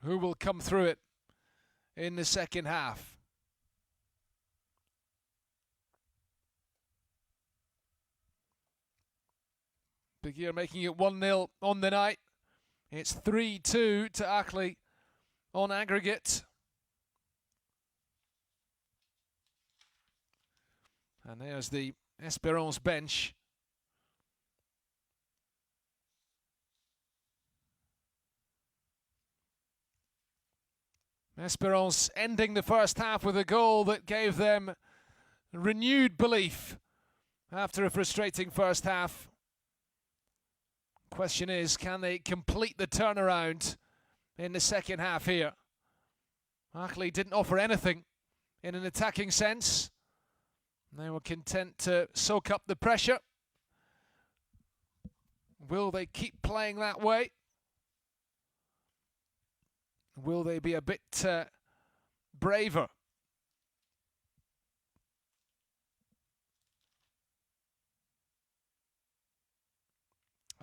Who will come through it in the second half? Beguir making it 1-0 on the night. It's 3-2 to Ackley on aggregate. And there's the Espérance bench. Espérance ending the first half with a goal that gave them renewed belief after a frustrating first half. Question is, can they complete the turnaround in the second half here? Ackley didn't offer anything in an attacking sense. They were content to soak up the pressure. Will they keep playing that way? Will they be a bit braver?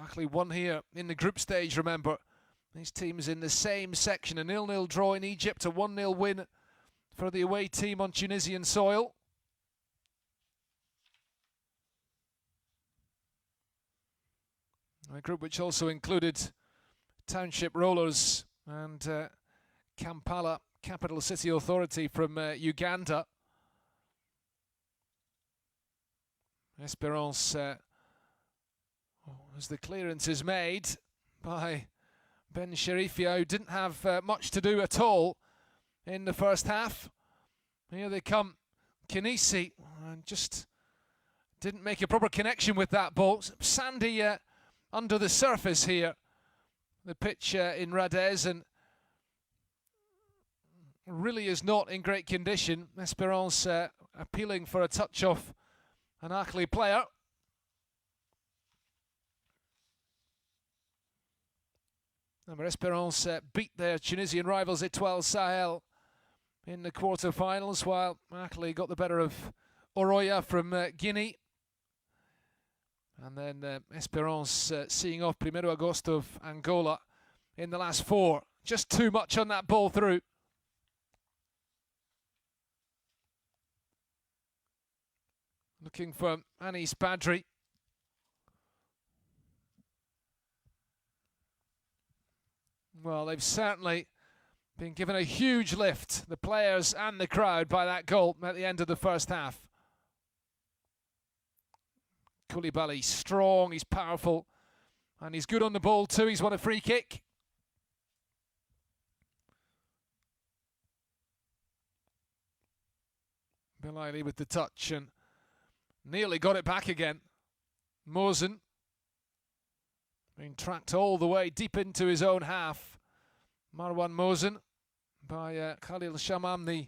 Ackley won here in the group stage, remember. These teams in the same section. A 0-0 draw in Egypt, a 1-0 win for the away team on Tunisian soil. A group which also included Township Rollers and Kampala Capital City Authority from Uganda. Espérance, as the clearance is made by Ben Sherifia, who didn't have much to do at all in the first half. Here they come, Kinisi, and just didn't make a proper connection with that ball. Sandy under the surface here, the pitch in Radez, and really is not in great condition. Espérance appealing for a touch off an Ackley player. Remember, Espérance beat their Tunisian rivals Étoile Sahel in the quarter-finals, while Ackley got the better of Oroya from Guinea. And then Espérance seeing off Primeiro Agosto of Angola in the last four. Just too much on that ball through. Looking for Anis Badri. Well, they've certainly been given a huge lift, the players and the crowd, by that goal at the end of the first half. Koulibaly, strong, he's powerful, and he's good on the ball too. He's won a free kick. Belaili with the touch and nearly got it back again. Mosen being tracked all the way deep into his own half. Marwan Mosen by Khalil Shamam, the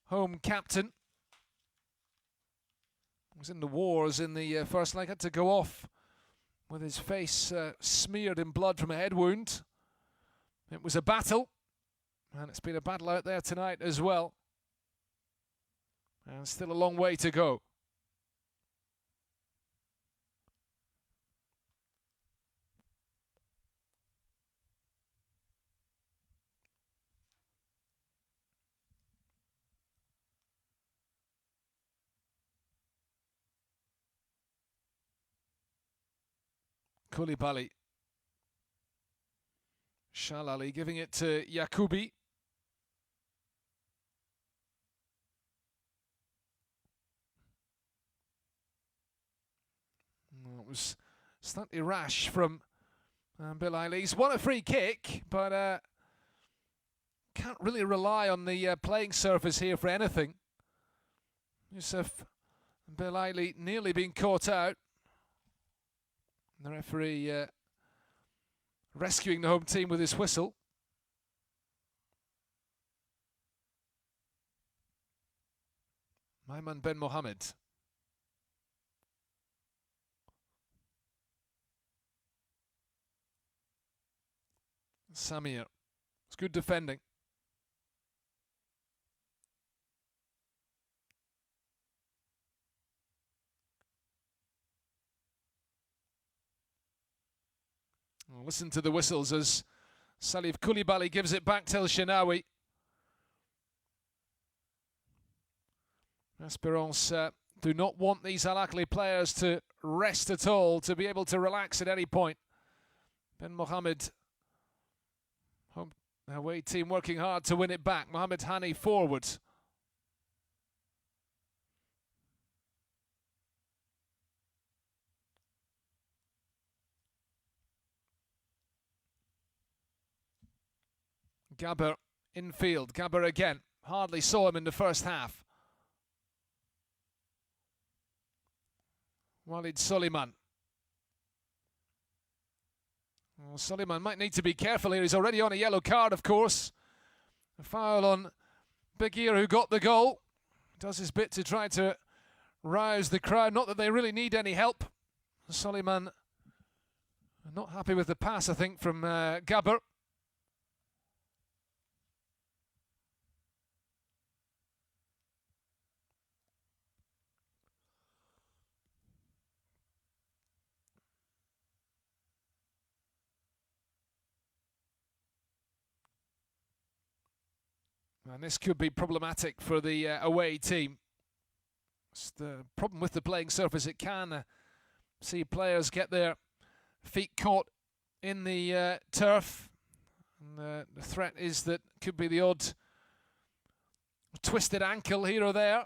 home captain. Was in the wars in the first leg, had to go off with his face smeared in blood from a head wound. It was a battle, and it's been a battle out there tonight as well. And still a long way to go. Koulibaly. Shalali giving it to Yakubi. It was slightly rash from Belaili. He's won a free kick, but can't really rely on the playing surface here for anything. Youssef Belaili nearly being caught out. The referee rescuing the home team with his whistle. Maiman Ben Mohamed. Samir. It's good defending. Listen to the whistles as Salif Koulibaly gives it back to El Shenawi. Espérance do not want these Al Ahly players to rest at all, to be able to relax at any point. Ben Mohamed, home away team working hard to win it back. Mohamed Hani forward. Gabber infield. Gabber again. Hardly saw him in the first half. Walid Soliman. Well, Soliman might need to be careful here. He's already on a yellow card, of course. A foul on Begir, who got the goal. Does his bit to try to rouse the crowd. Not that they really need any help. Soliman not happy with the pass, I think, from Gabber. And this could be problematic for the away team. It's the problem with the playing surface. It can see players get their feet caught in the turf. And the threat is that could be the odd twisted ankle here or there.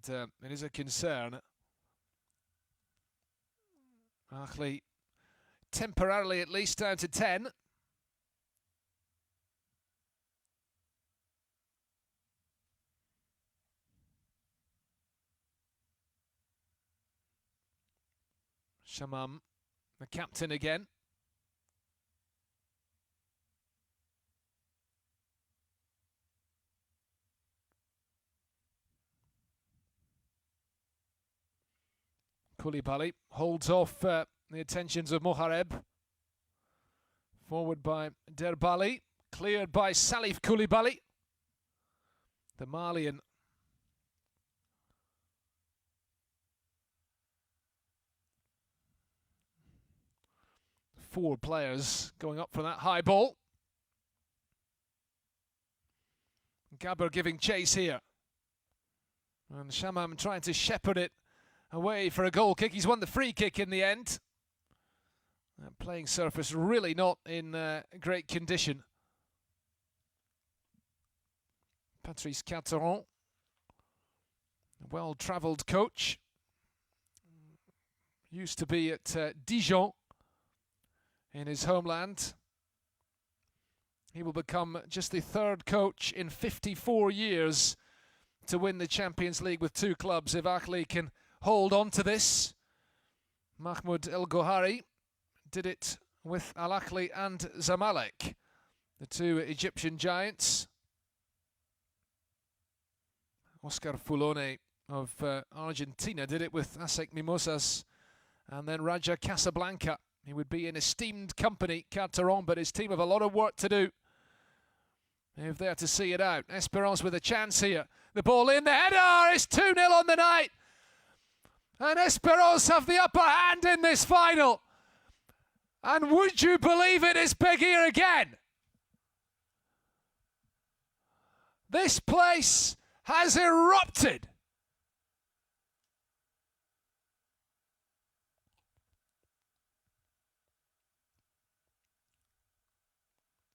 And it is a concern. Ahly temporarily at least down to 10. Shamam, the captain again. Koulibaly holds off the attentions of Mohareb. Forward by Derbali, cleared by Salif Koulibaly, the Malian. Four players going up for that high ball. Gabber giving chase here. And Shamam trying to shepherd it away for a goal kick. He's won the free kick in the end. That playing surface really not in great condition. Patrice Carteron, a well-travelled coach. Used to be at Dijon in his homeland. He will become just the third coach in 54 years to win the Champions League with two clubs if Ahly can hold on to this. Mahmoud El Gohari did it with Al Ahly and Zamalek, the two Egyptian giants. Oscar Fulone of Argentina did it with ASEC Mimosas, and then Raja Casablanca. He would be in esteemed company, Carteron, but his team have a lot of work to do if they're to see it out. Esperance with a chance here. The ball in, the header is 2-0 on the night. And Esperance have the upper hand in this final. And would you believe it is Begir again? This place has erupted.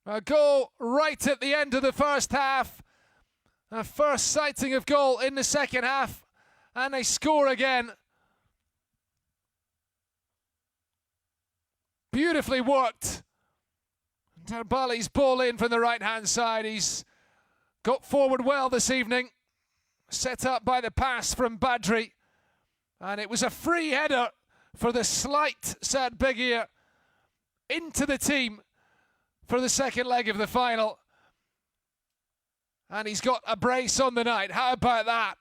A goal right at the end of the first half. A first sighting of goal in the second half. And they score again. Beautifully worked. Derbali's ball in from the right-hand side. He's got forward well this evening. Set up by the pass from Badri. And it was a free header for the slight Saad Begir into the team for the second leg of the final. And he's got a brace on the night. How about that?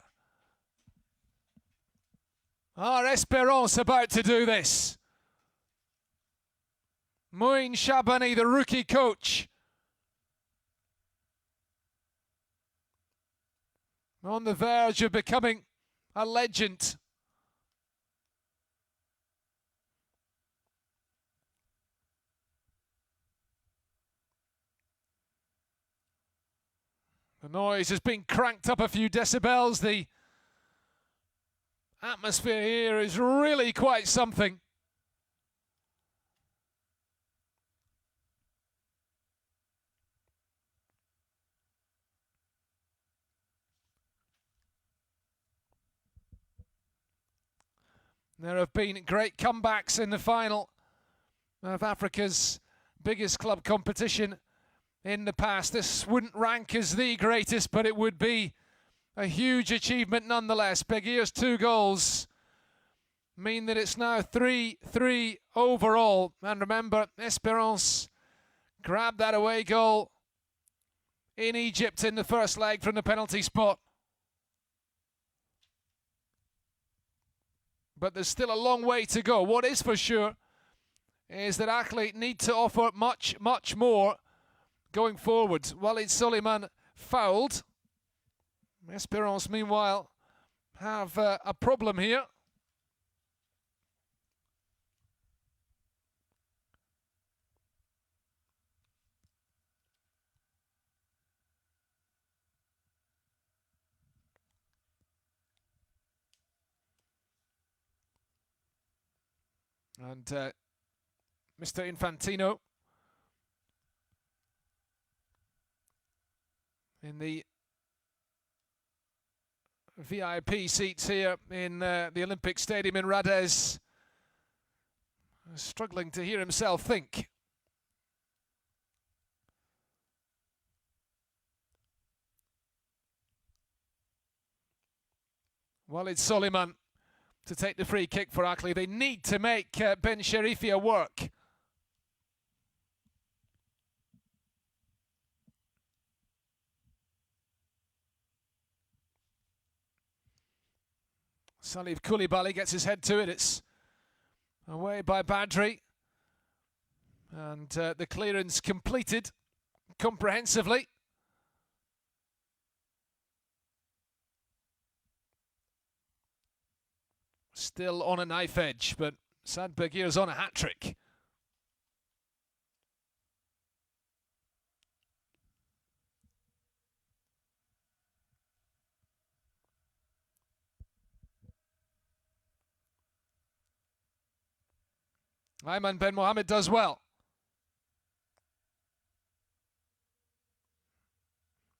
Are Esperance about to do this? Mouin Shabani, the rookie coach. on the verge of becoming a legend. The noise has been cranked up a few decibels. The atmosphere here is really quite something. There have been great comebacks in the final of Africa's biggest club competition in the past. This wouldn't rank as the greatest, but it would be a huge achievement nonetheless. Beguia's 2 goals mean that it's now 3-3 overall. And remember, Esperance grabbed that away goal in Egypt in the first leg from the penalty spot. But there's still a long way to go. What is for sure is that Ackley need to offer much, much more going forward. Walid Suleiman fouled. Esperance, meanwhile, have a problem here. And Mr. Infantino in the VIP seats here in the Olympic Stadium in Radez, struggling to hear himself think. Walid Suleiman to take the free kick for Ackley. They need to make Ben Sherifia work. Salif Koulibaly gets his head to it. It's away by Badri. And the clearance completed comprehensively. Still on a knife edge, but Sad Beguia's on a hat-trick. Ayman Ben Mohamed does well.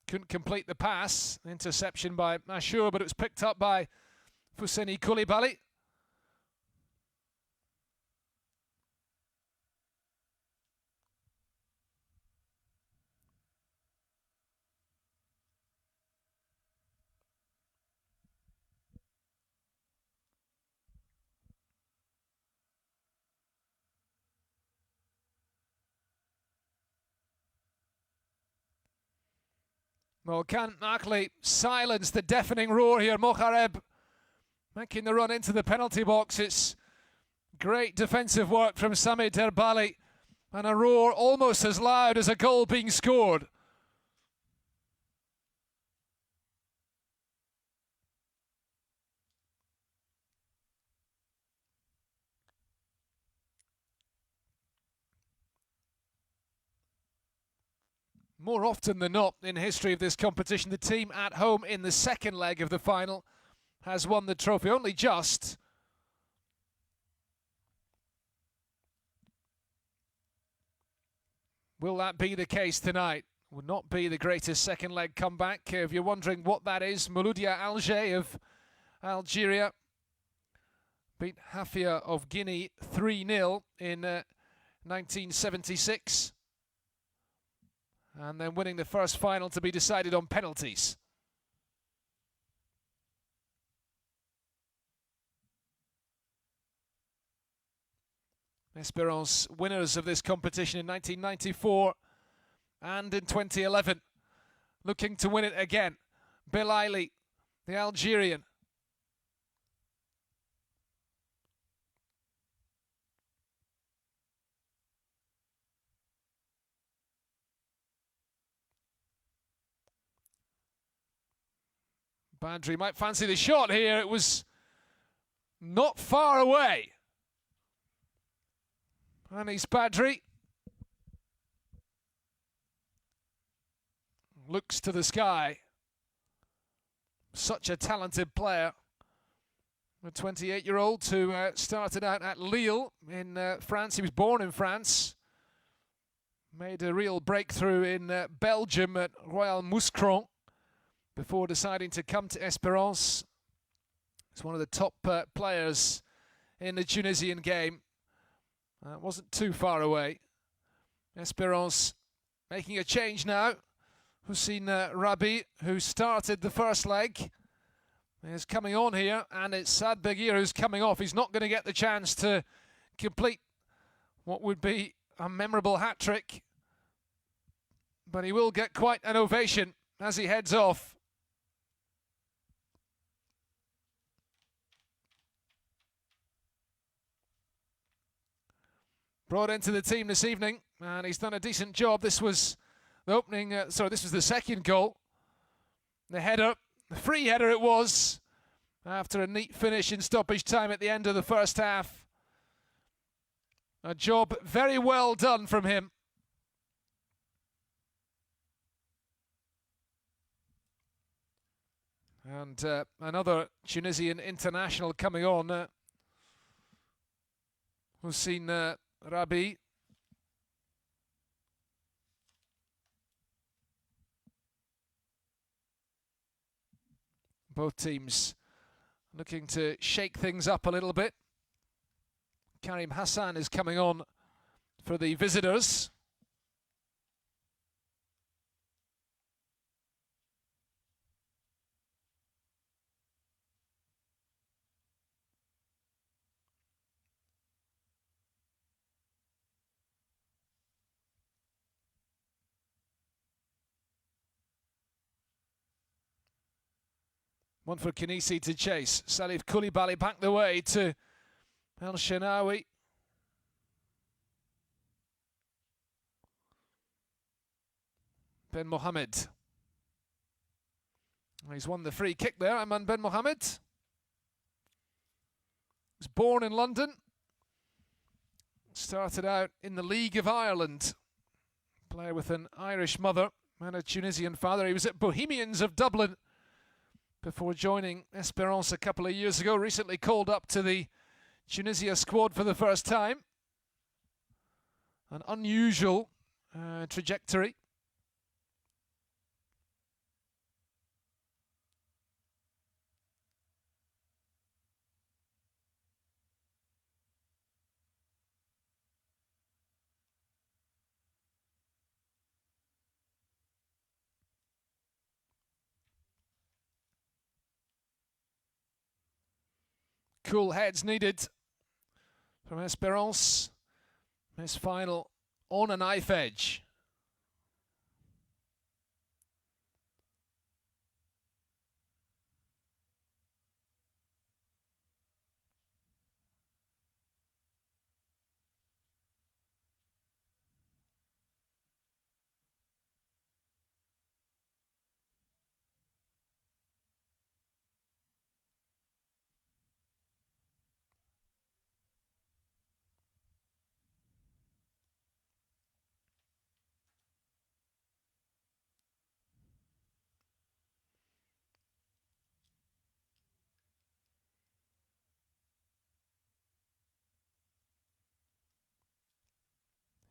Couldn't complete the pass. Interception by Ashur, but it was picked up by Fousseni Koulibaly. Well, can Ackley silence the deafening roar here? Mokhareb making the run into the penalty box. It's great defensive work from Sami Derbali, and a roar almost as loud as a goal being scored. More often than not in history of this competition, the team at home in the second leg of the final has won the trophy. Only just. Will that be the case tonight? Would not be the greatest second leg comeback. If you're wondering what that is, Mouloudia Alger of Algeria beat Hafia of Guinea 3-0 in 1976. And then winning the first final to be decided on penalties. Esperance winners of this competition in 1994 and in 2011. Looking to win it again. Belaili, the Algerian. Badri might fancy the shot here. It was not far away. Anis Badri looks to the sky. Such a talented player. A 28-year-old who started out at Lille in France. He was born in France. Made a real breakthrough in Belgium at Royal Mouscron before deciding to come to Espérance. He's one of the top players in the Tunisian game. Wasn't too far away. Espérance making a change now. Hussein Rabi, who started the first leg, is coming on here, and it's Sad Begir who's coming off. He's not going to get the chance to complete what would be a memorable hat-trick, but he will get quite an ovation as he heads off. Brought into the team this evening, and he's done a decent job. This was the opening, this was the second goal. The header, the free header it was, after a neat finish in stoppage time at the end of the first half. A job very well done from him. And another Tunisian international coming on. Hussein Rabi. Both teams looking to shake things up a little bit. Karim Hassan is coming on for the visitors. One for Knissi to chase. Salif Koulibaly back the way to El Shenawi. Ben Mohamed. He's won the free kick there, Aman Ben Mohamed. Was born in London. Started out in the League of Ireland. Player with an Irish mother and a Tunisian father. He was at Bohemians of Dublin before joining Espérance a couple of years ago. Recently called up to the Tunisia squad for the first time. An unusual trajectory. Cool heads needed from Espérance. This final on a knife edge.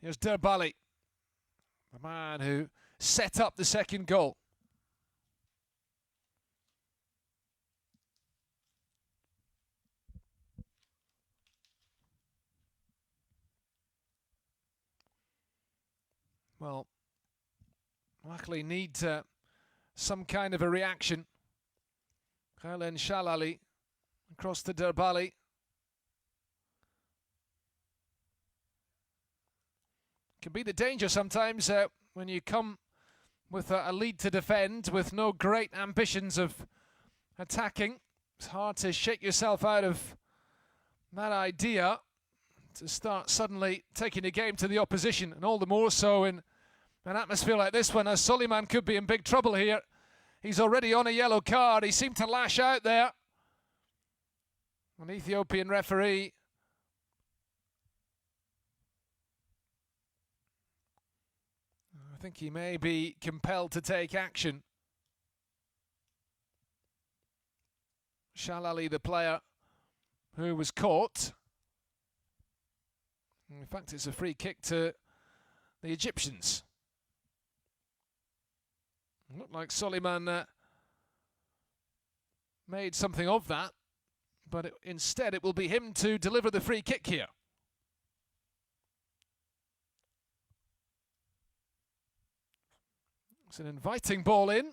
Here's Derbali, the man who set up the second goal. Well, luckily need some kind of a reaction. Khalen Shalali across to Derbali. Can be the danger sometimes when you come with a lead to defend with no great ambitions of attacking. It's hard to shake yourself out of that idea to start suddenly taking the game to the opposition, and all the more so in an atmosphere like this one, as Soliman could be in big trouble here He's already on a yellow card. He seemed to lash out there. An Ethiopian referee. I think he may be compelled to take action. Shalali, the player who was caught. In fact, it's a free kick to the Egyptians. It looked like Soliman made something of that, but instead it will be him to deliver the free kick here. It's an inviting ball in.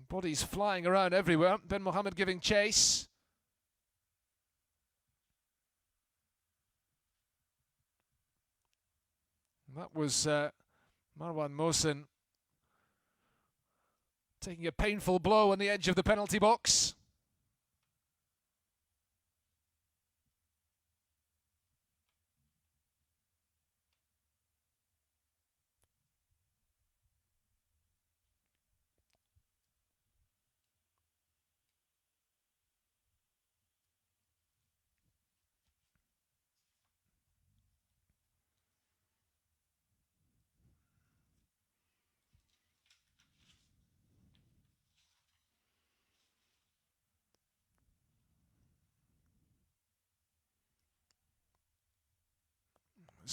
Bodies flying around everywhere. Ben Mohammed giving chase. That was Marwan Mohsen taking a painful blow on the edge of the penalty box.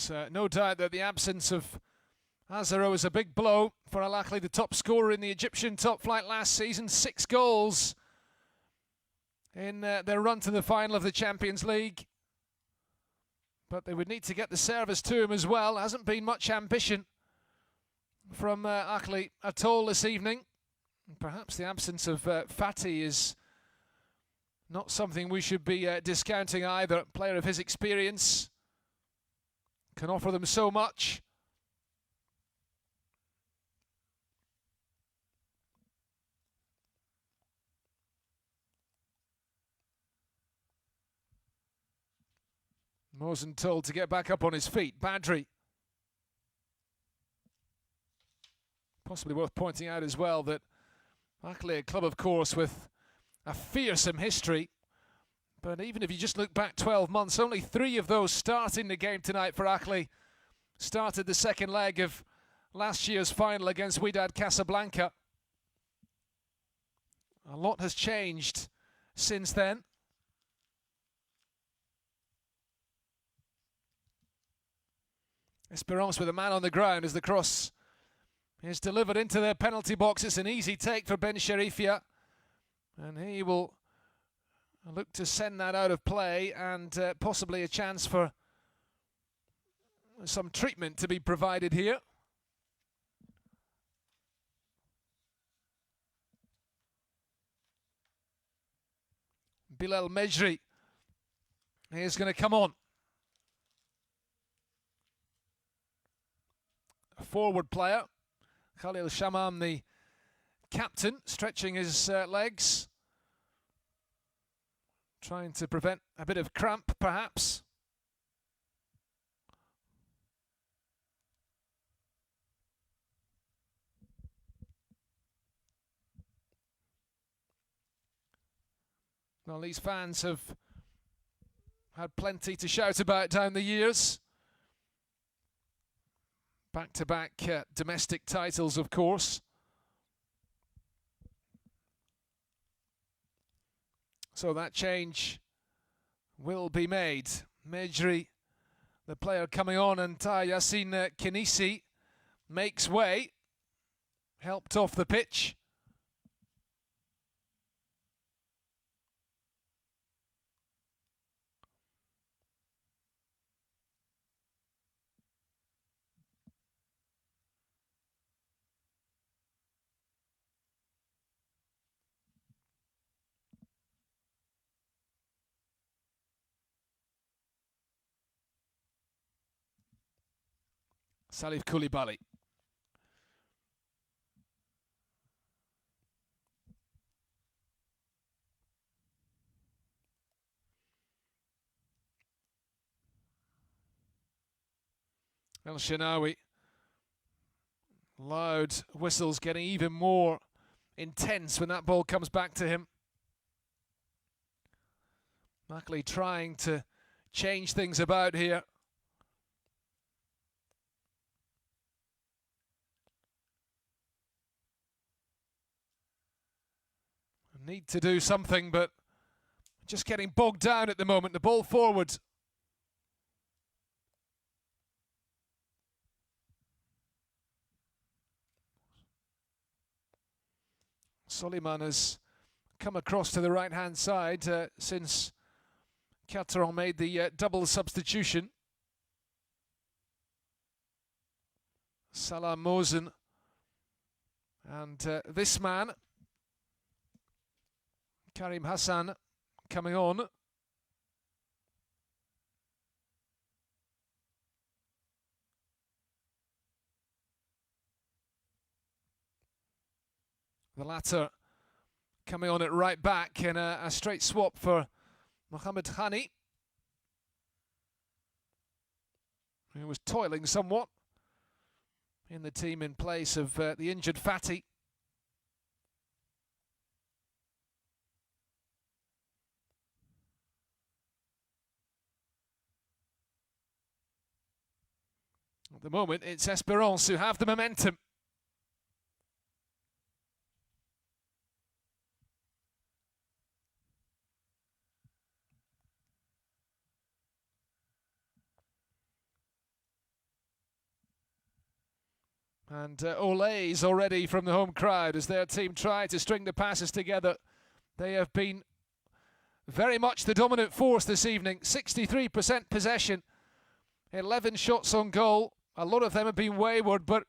There's no doubt that the absence of Azaro is a big blow for Al Ahly, the top scorer in the Egyptian top flight last season. 6 goals in their run to the final of the Champions League. But they would need to get the service to him as well. Hasn't been much ambition from Ahly at all this evening. Perhaps the absence of Fatih is not something we should be discounting either. A player of his experience can offer them so much. Mohsen told to get back up on his feet. Badri. Possibly worth pointing out as well that Ahly, a club of course with a fearsome history, but even if you just look back 12 months, only 3 of those starting the game tonight for Ahly started the second leg of last year's final against Wydad Casablanca. A lot has changed since then. Esperance with a man on the ground as the cross is delivered into their penalty box. It's an easy take for Ben Sherifia, and he will look to send that out of play, and possibly a chance for some treatment to be provided here. Bilal Mejri is going to come on. A forward player. Khalil Shamam, the captain, stretching his legs, trying to prevent a bit of cramp, perhaps. Well, these fans have had plenty to shout about down the years. Back-to-back domestic titles, of course. So that change will be made. Mejri, the player coming on, and Yassine Kenisi makes way. Helped off the pitch. Salif Koulibaly. El Shenawi. Loud whistles getting even more intense when that ball comes back to him. Mackley trying to change things about here. Need to do something, but just getting bogged down at the moment. The ball forward. Soliman has come across to the right-hand side since Carteron made the double substitution. Salah Mosen and this man, Karim Hassan, coming on. The latter coming on at right back in a straight swap for Mohamed Khani, who was toiling somewhat in the team in place of the injured Fatty. At the moment, it's Esperance who have the momentum. And Ole's already from the home crowd as their team try to string the passes together. They have been very much the dominant force this evening. 63% possession, 11 shots on goal. A lot of them have been wayward, but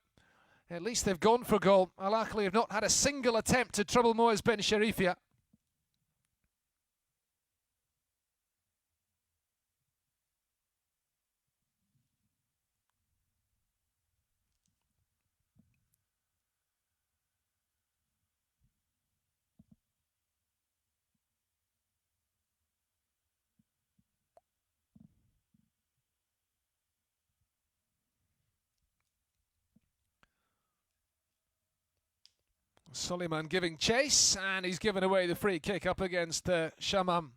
at least they've gone for goal. Al Ahly have not had a single attempt to trouble Moez Ben Sharifia. Soliman giving chase, and he's given away the free kick up against Shamam.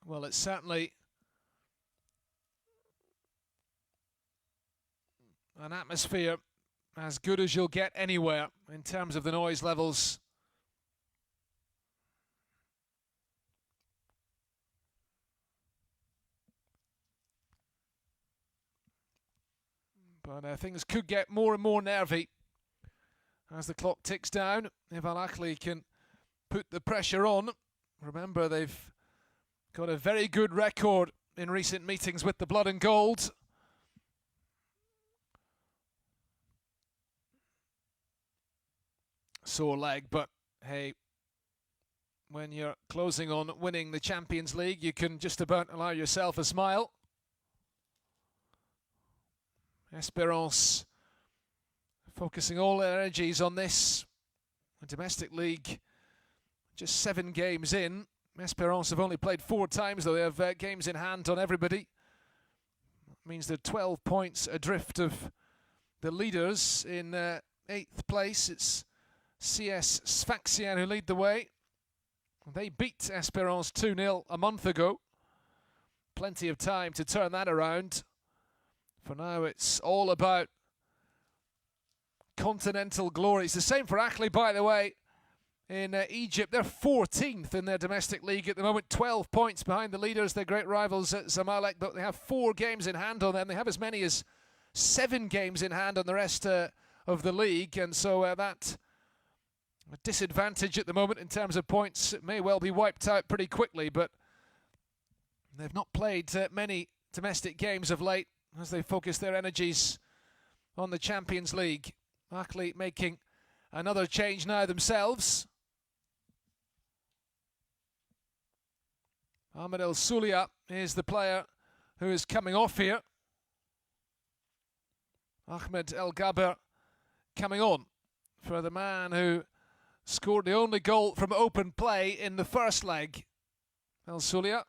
Well, it's certainly an atmosphere as good as you'll get anywhere in terms of the noise levels. But things could get more and more nervy as the clock ticks down. If Al Ahly can put the pressure on. Remember, they've got a very good record in recent meetings with the Blood and Gold. Sore leg, but hey, when you're closing on winning the Champions League, you can just about allow yourself a smile. Esperance focusing all their energies on this. The domestic league, just 7 games in. Esperance have only played 4 times, though they have games in hand on everybody. That means they're 12 points adrift of the leaders in 8th place. It's CS Sfaxien who lead the way. They beat Esperance 2-0 a month ago. Plenty of time to turn that around. For now, it's all about continental glory. It's the same for Ahly, by the way, in Egypt. They're 14th in their domestic league at the moment, 12 points behind the leaders, their great rivals at Zamalek, but they have 4 games in hand on them. They have as many as 7 games in hand on the rest of the league, and so that a disadvantage at the moment in terms of points. It may well be wiped out pretty quickly, but they've not played many domestic games of late as they focus their energies on the Champions League. Ahly making another change now themselves. Ahmed El Soulia is the player who is coming off here. Ahmed El Gaber coming on for the man who scored the only goal from open play in the first leg, El Soulia.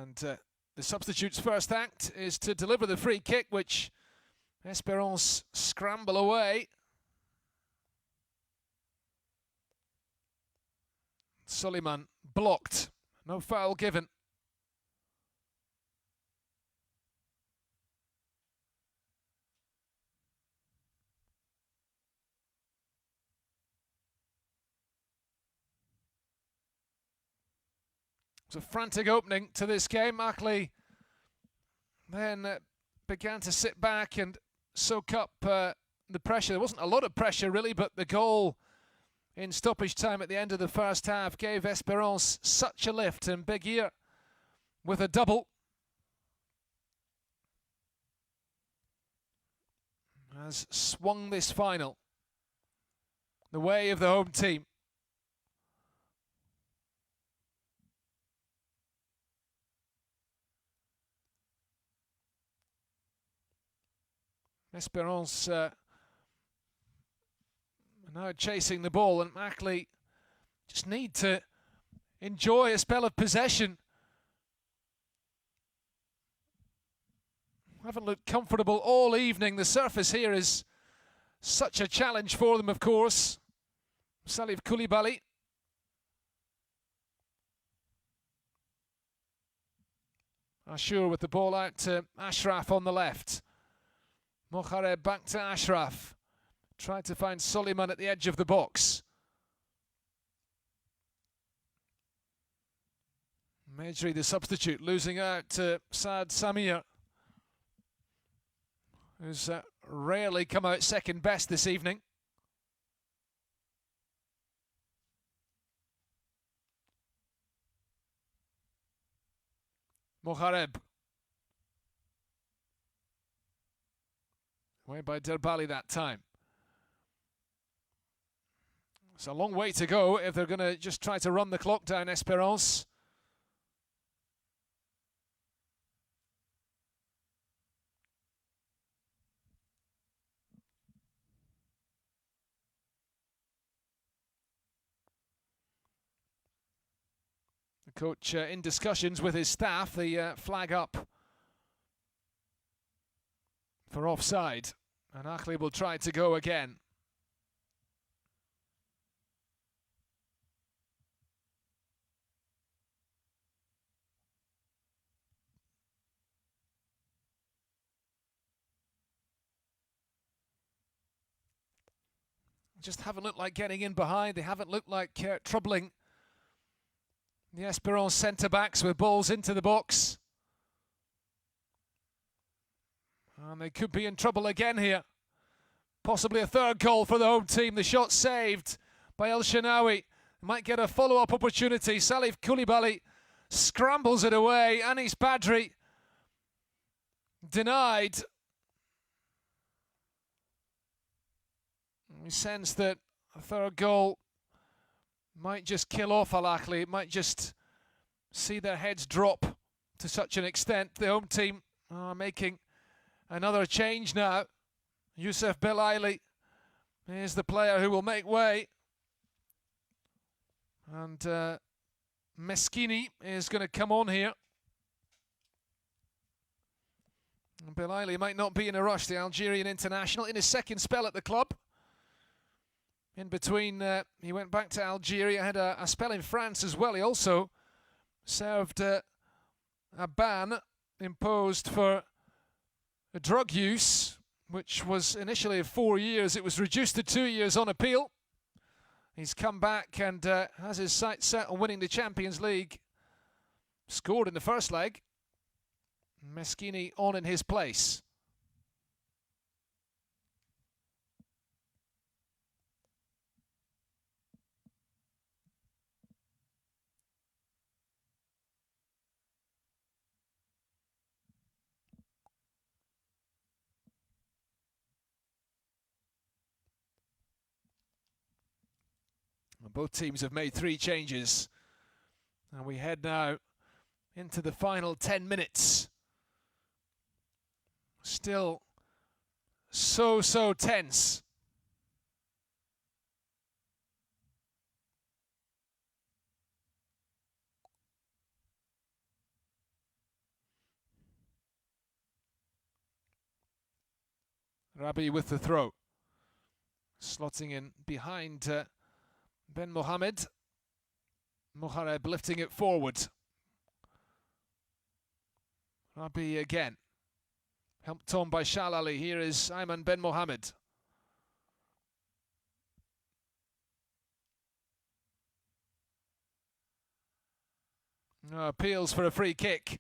And the substitute's first act is to deliver the free kick, which Esperance scramble away. Suleiman blocked, no foul given. It was a frantic opening to this game. Ackley then began to sit back and soak up the pressure. There wasn't a lot of pressure really, but the goal in stoppage time at the end of the first half gave Esperance such a lift, and Big Ear with a double has swung this final the way of the home team. Esperance now chasing the ball, and Ackley just need to enjoy a spell of possession. Haven't looked comfortable all evening. The surface here is such a challenge for them, of course. Salif Koulibaly. Ashur with the ball out to Ashraf on the left. Mokhareb back to Ashraf. Tried to find Suleiman at the edge of the box. Mejri, the substitute, losing out to Saad Samir, who's rarely come out second best this evening. Mokhareb. Away by Derbali that time. It's a long way to go if they're going to just try to run the clock down, Esperance. The coach in discussions with his staff, the flag up for offside, and Ackley will try to go again. Just haven't looked like getting in behind. They haven't looked like troubling the Esperance centre-backs with balls into the box. And they could be in trouble again here. Possibly a third goal for the home team. The shot saved by El Shenawi. Might get a follow-up opportunity. Salif Koulibaly scrambles it away. Anis Badri denied. We sense that a third goal might just kill off Al Ahly. It might just see their heads drop to such an extent. The home team are making another change now. Youssef Belaili is the player who will make way. And Meskini is going to come on here. Belaili might not be in a rush, the Algerian international, in his second spell at the club. In between, he went back to Algeria, had a spell in France as well. He also served a ban imposed for drug use, which was initially 4 years. It was reduced to 2 years on appeal. He's come back and has his sights set on winning the Champions League. Scored in the first leg. Meskini on in his place. both teams have made 3 changes. And we head now into the final 10 minutes. Still so tense. Rabi with the throw. Slotting in behind Ben Mohamed. Mohareb lifting it forward. Rabi again. Helped on by Shalali. Here is Ayman Ben Mohamed. Appeals for a free kick.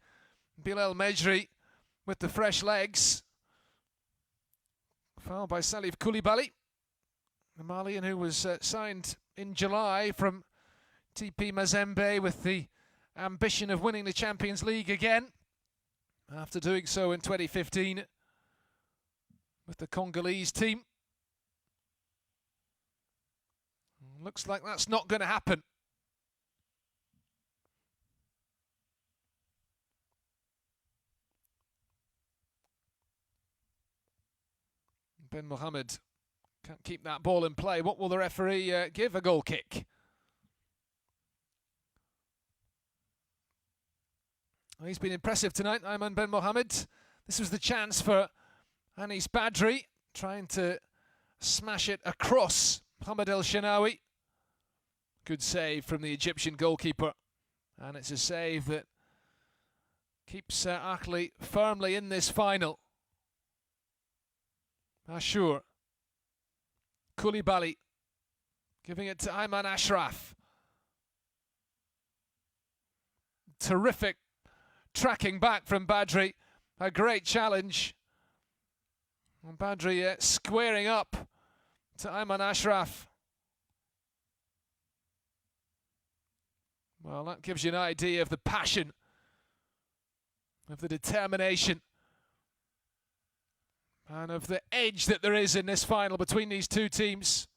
Bilal Mejri with the fresh legs. Foul by Salif Koulibaly, the Malian who was signed in July from TP Mazembe with the ambition of winning the Champions League again, after doing so in 2015 with the Congolese team. Looks like that's not going to happen. Ben Mohamed can't keep that ball in play. What will the referee give? A goal kick. Well, he's been impressive tonight, Ayman Ben Mohamed. This was the chance for Anis Badri, trying to smash it across Mohamed El Shenawi. Good save from the Egyptian goalkeeper. And it's a save that keeps Ahly firmly in this final. Ashur. Koulibaly giving it to Ayman Ashraf. Terrific tracking back from Badri. A great challenge. And Badri squaring up to Ayman Ashraf. Well, that gives you an idea of the passion, of the determination, and of the edge that there is in this final between these two teams.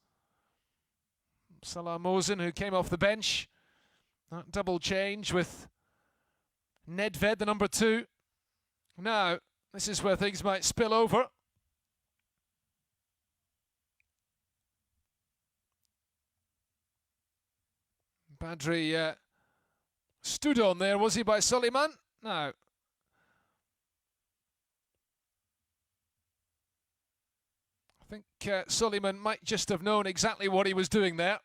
Salah Mohsen, who came off the bench. That double change with Nedved, the number 2. Now, this is where things might spill over. Badri stood on there, was he, by Soliman? No. I think Soliman might just have known exactly what he was doing there.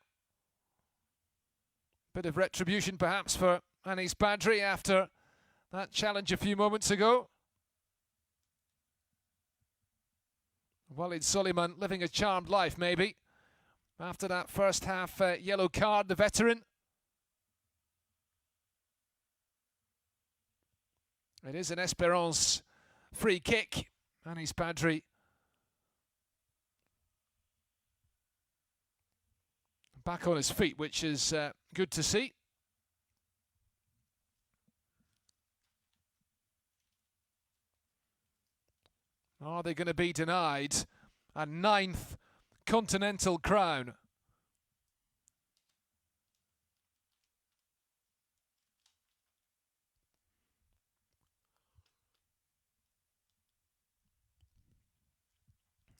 Bit of retribution perhaps for Anis Badri after that challenge a few moments ago. Walid Soliman living a charmed life maybe after that first half yellow card, the veteran. It is an Esperance free kick. Anis Badri back on his feet, which is good to see. Are they going to be denied a 9th continental crown?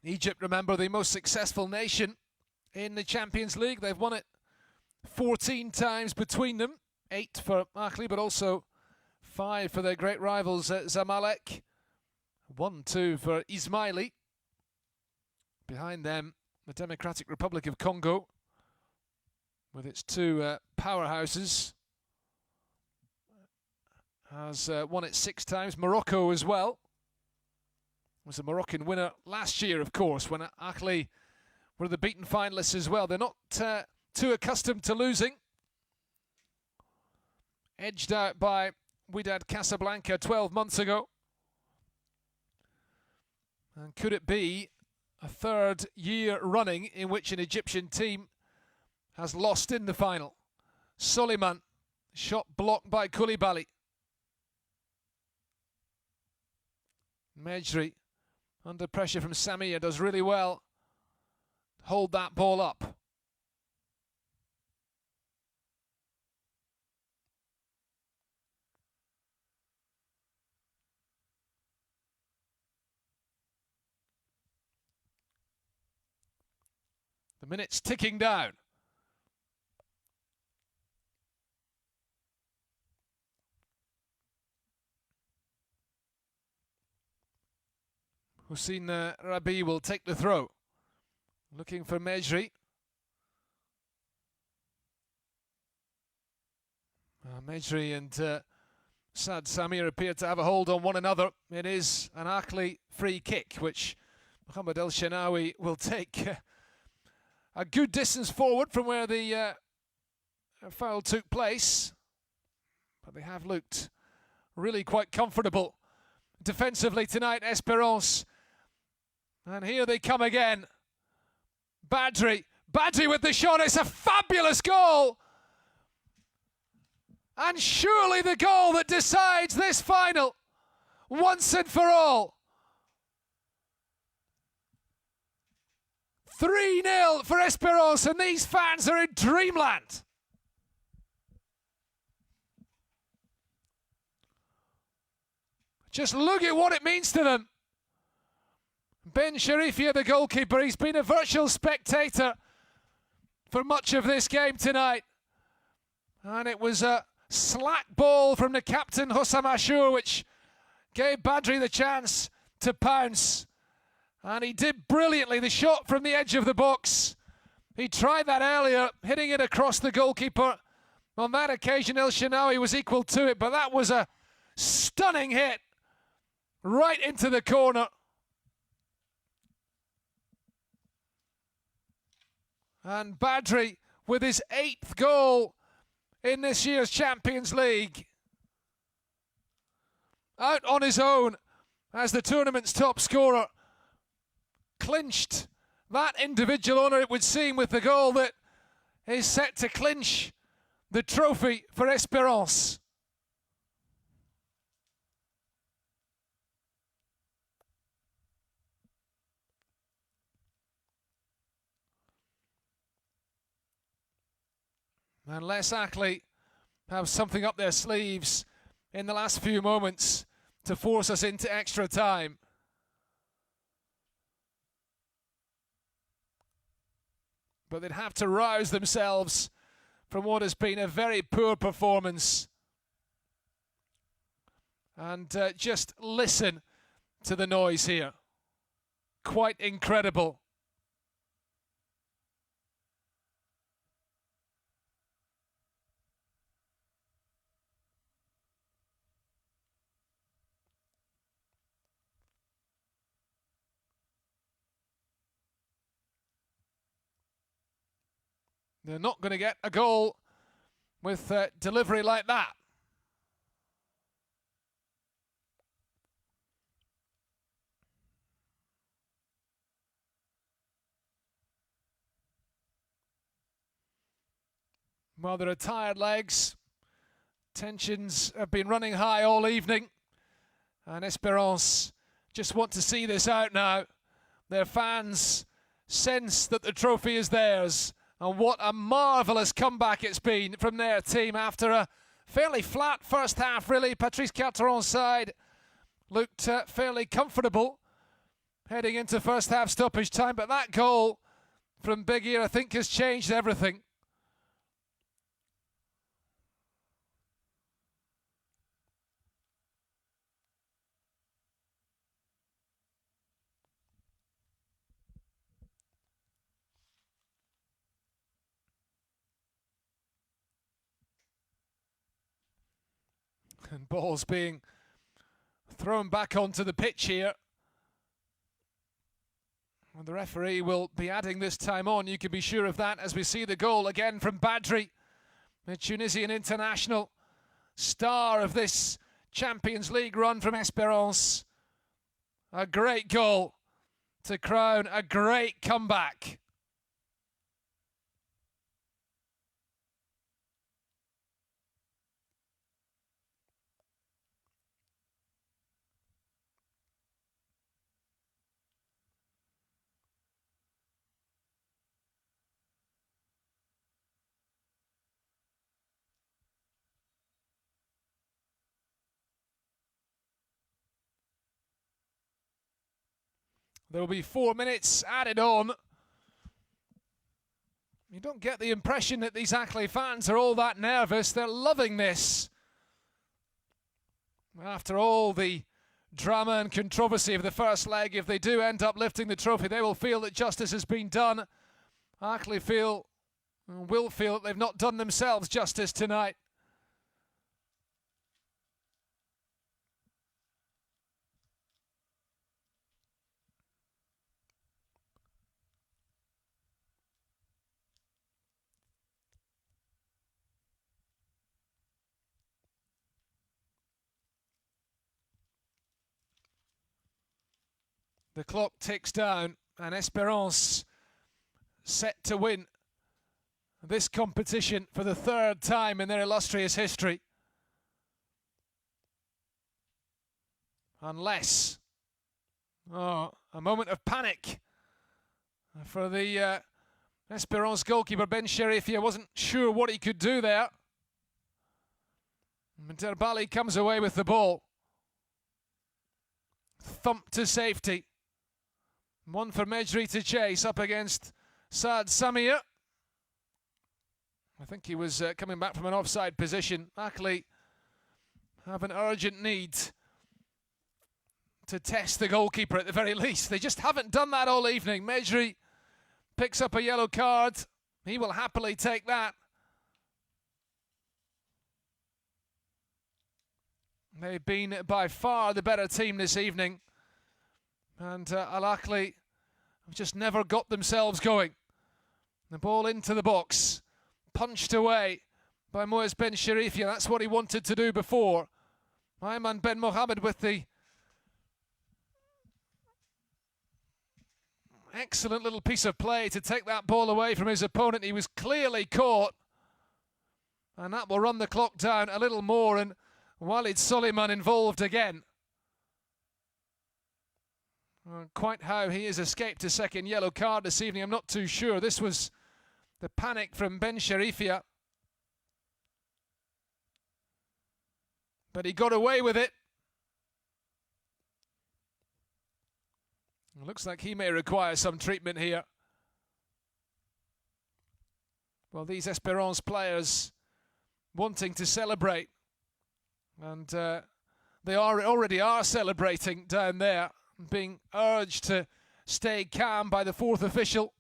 Egypt, remember, the most successful nation in the Champions League. They've won it 14 times between them. 8 for Ahly, but also 5 for their great rivals Zamalek. 1-2 for Ismaili. Behind them, the Democratic Republic of Congo, with its 2 powerhouses, has won it 6 times. Morocco as well. Was a Moroccan winner last year, of course, when Ahly were the beaten finalists as well. They're not too accustomed to losing. Edged out by Wydad Casablanca 12 months ago. And could it be a 3rd year running in which an Egyptian team has lost in the final? Soliman, shot blocked by Koulibaly. Mejri, under pressure from Samia, does really well. Hold that ball up. minutes ticking down. Hussein Rabi will take the throw. Looking for Mejri. Mejri and Sad Samir appear to have a hold on one another. It is an Akli free kick, which Mohamed El Shenawi will take a good distance forward from where the foul took place. But they have looked really quite comfortable defensively tonight, Esperance. And here they come again. Badri with the shot. It's a fabulous goal. And surely the goal that decides this final once and for all. 3-0 for Esperance, and these fans are in dreamland. Just look at what it means to them. Ben Sharifia, the goalkeeper, he's been a virtual spectator for much of this game tonight. And it was a slack ball from the captain, Hossam Ashur, which gave Badri the chance to pounce. And he did brilliantly. The shot from the edge of the box. He tried that earlier, hitting it across the goalkeeper. On that occasion, El Shenawi was equal to it, but that was a stunning hit right into the corner. And Badri with his 8th goal in this year's Champions League. Out on his own as the tournament's top scorer. Clinched that individual honour, it would seem, with the goal that is set to clinch the trophy for Esperance. Unless Akli have something up their sleeves in the last few moments to force us into extra time. But they'd have to rouse themselves from what has been a very poor performance. And just listen to the noise here. Quite incredible. They're not going to get a goal with delivery like that. Well, there are tired legs. Tensions have been running high all evening. And Esperance just want to see this out now. Their fans sense that the trophy is theirs. And what a marvellous comeback it's been from their team after a fairly flat first half, really. Patrice Carteron's side looked fairly comfortable heading into first half stoppage time. But that goal from Big Ear, I think, has changed everything. And balls being thrown back onto the pitch here. And the referee will be adding this time on, you can be sure of that, as we see the goal again from Badri, the Tunisian international, star of this Champions League run from Esperance. A great goal to crown a great comeback. There will be 4 minutes added on You don't get the impression that these Ackley fans are all that nervous. They're loving this. After all the drama and controversy of the first leg, if they do end up lifting the trophy, they will feel that justice has been done. Ackley will feel that they've not done themselves justice tonight. The clock ticks down, and Espérance set to win this competition for the third time in their illustrious history. Unless, a moment of panic for the Espérance goalkeeper, Ben Sherifia. Wasn't sure what he could do there. Derbali comes away with the ball. Thump to safety. One for Mejri to chase up against Saad Samir. I think he was coming back from an offside position. Ackley have an urgent need to test the goalkeeper at the very least. They just haven't done that all evening. Mejri picks up a yellow card. He will happily take that. They've been by far the better team this evening. And Al Ahly have just never got themselves going. The ball into the box, punched away by Moez Ben Sherifia. That's what he wanted to do before. Ayman Ben Mohamed with the excellent little piece of play to take that ball away from his opponent. He was clearly caught. And that will run the clock down a little more, and Walid Suleiman involved again. Quite how he has escaped a second yellow card this evening, I'm not too sure. This was the panic from Ben Sherifia. But he got away with it. It looks like he may require some treatment here. Well, these Espérance players wanting to celebrate. And they already are celebrating down there, being urged to stay calm by the fourth official.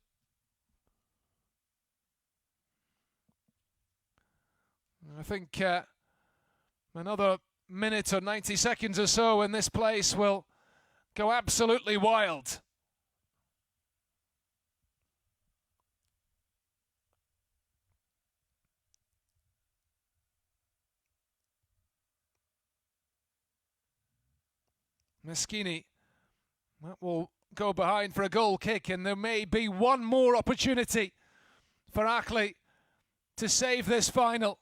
I think another minute or 90 seconds or so and this place will go absolutely wild. Meschini, that will go behind for a goal kick, and there may be one more opportunity for Ackley to save this final.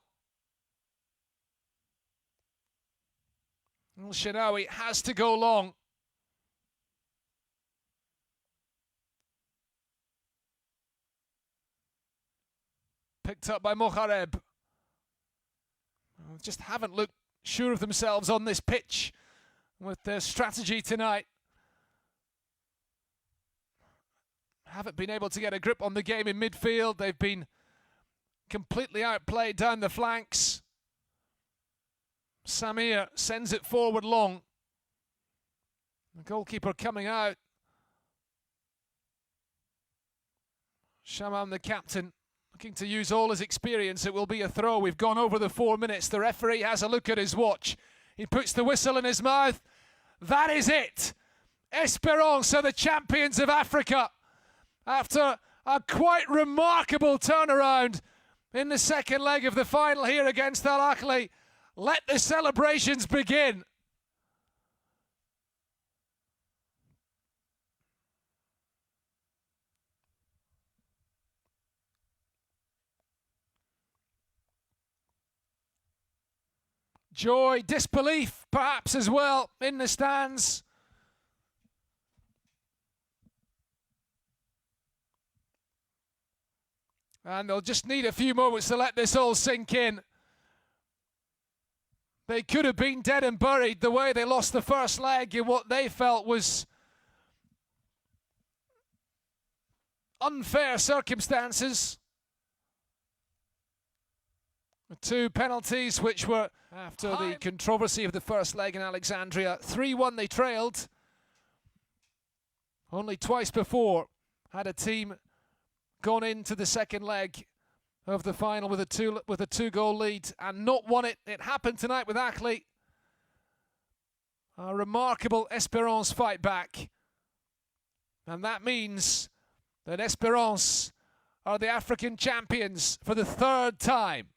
Well, Shenawi has to go long. Picked up by Mohareb. Just haven't looked sure of themselves on this pitch with their strategy tonight. Haven't been able to get a grip on the game in midfield. They've been completely outplayed down the flanks. Samir sends it forward long. The goalkeeper coming out. Shamam, the captain, looking to use all his experience. It will be a throw. We've gone over the 4 minutes. The referee has a look at his watch. He puts the whistle in his mouth. That is it. Espérance are the champions of Africa after a quite remarkable turnaround in the second leg of the final here against Al Ahly. Let the celebrations begin. Joy, disbelief, perhaps as well, in the stands. And they'll just need a few moments to let this all sink in. They could have been dead and buried the way they lost the first leg in what they felt was unfair circumstances. Two penalties which were after the controversy of the first leg in Alexandria. 3-1 they trailed. Only twice before had a team gone into the second leg of the final with a two-goal lead and not won it. It happened tonight with Ackley. A remarkable Esperance fight back. And that means that Esperance are the African champions for the third time.